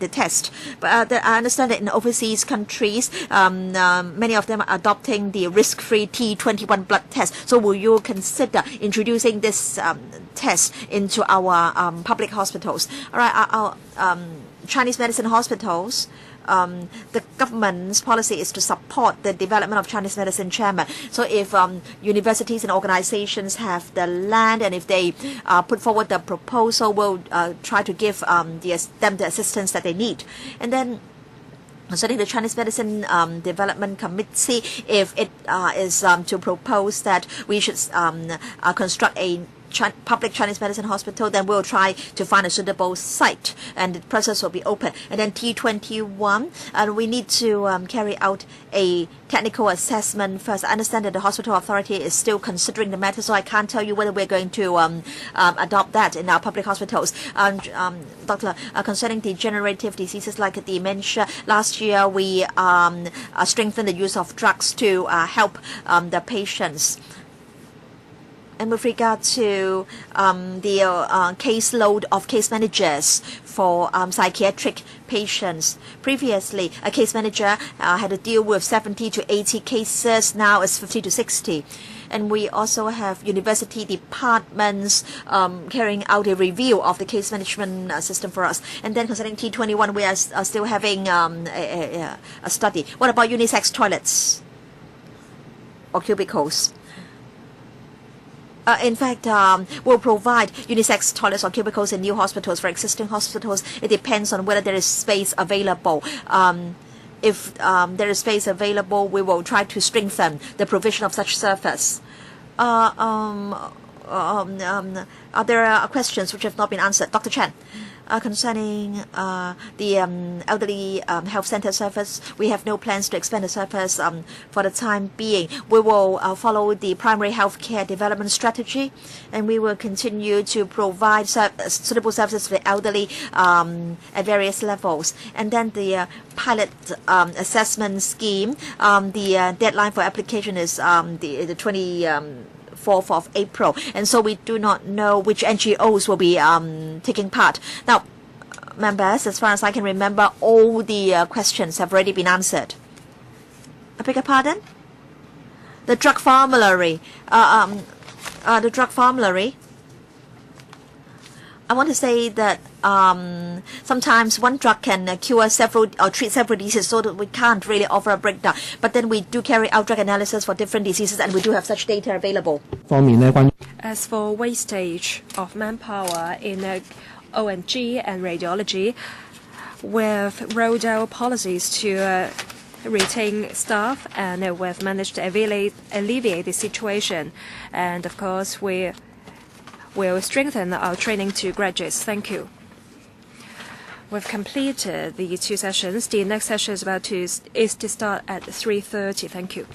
test. But I understand that in overseas countries, many of them are adopting the risk-free T21 blood test. So will you consider introducing this test into our public hospitals? All right, our Chinese medicine hospitals. The government's policy is to support the development of Chinese medicine, Chairman. So if universities and organizations have the land, and if they put forward the proposal, we'll try to give them the assistance that they need. And then concerning the Chinese Medicine Development Committee, if it is to propose that we should construct a public Chinese medicine hospital, then we'll try to find a suitable site, and the process will be open. And then T21, and we need to carry out a technical assessment first. I understand that the hospital authority is still considering the matter, so I can't tell you whether we're going to adopt that in our public hospitals. Doctor, concerning degenerative diseases like dementia, last year we strengthened the use of drugs to help the patients. And with regard to the caseload of case managers for psychiatric patients, previously a case manager had to deal with 70 to 80 cases. Now it's 50 to 60. And we also have university departments carrying out a review of the case management system for us. And then concerning T21, we are still having a study. What about unisex toilets? or cubicles. In fact, we'll provide unisex toilets or cubicles in new hospitals. For existing hospitals, it depends on whether there is space available. If there is space available, we will try to strengthen the provision of such service. There are questions which have not been answered. Dr. Chen, concerning the elderly health center service, we have no plans to expand the service for the time being. We will follow the primary health care development strategy, and we will continue to provide suitable services to the elderly at various levels. And then the pilot assessment scheme, the deadline for application is the 4th of April, and so we do not know which NGOs will be taking part. Now, members, as far as I can remember, all the questions have already been answered. I beg your pardon? The drug formulary. The drug formulary. I want to say that sometimes one drug can cure several or treat several diseases, so that we can't really offer a breakdown. But then we do carry out drug analysis for different diseases, and we do have such data available. As for wastage of manpower in O&G and radiology, we've rolled out policies to retain staff, and we've managed to alleviate the situation. And of course, we will strengthen our training to graduates. Thank you. We've completed the 2 sessions. The next session is to start at 3:30. Thank you.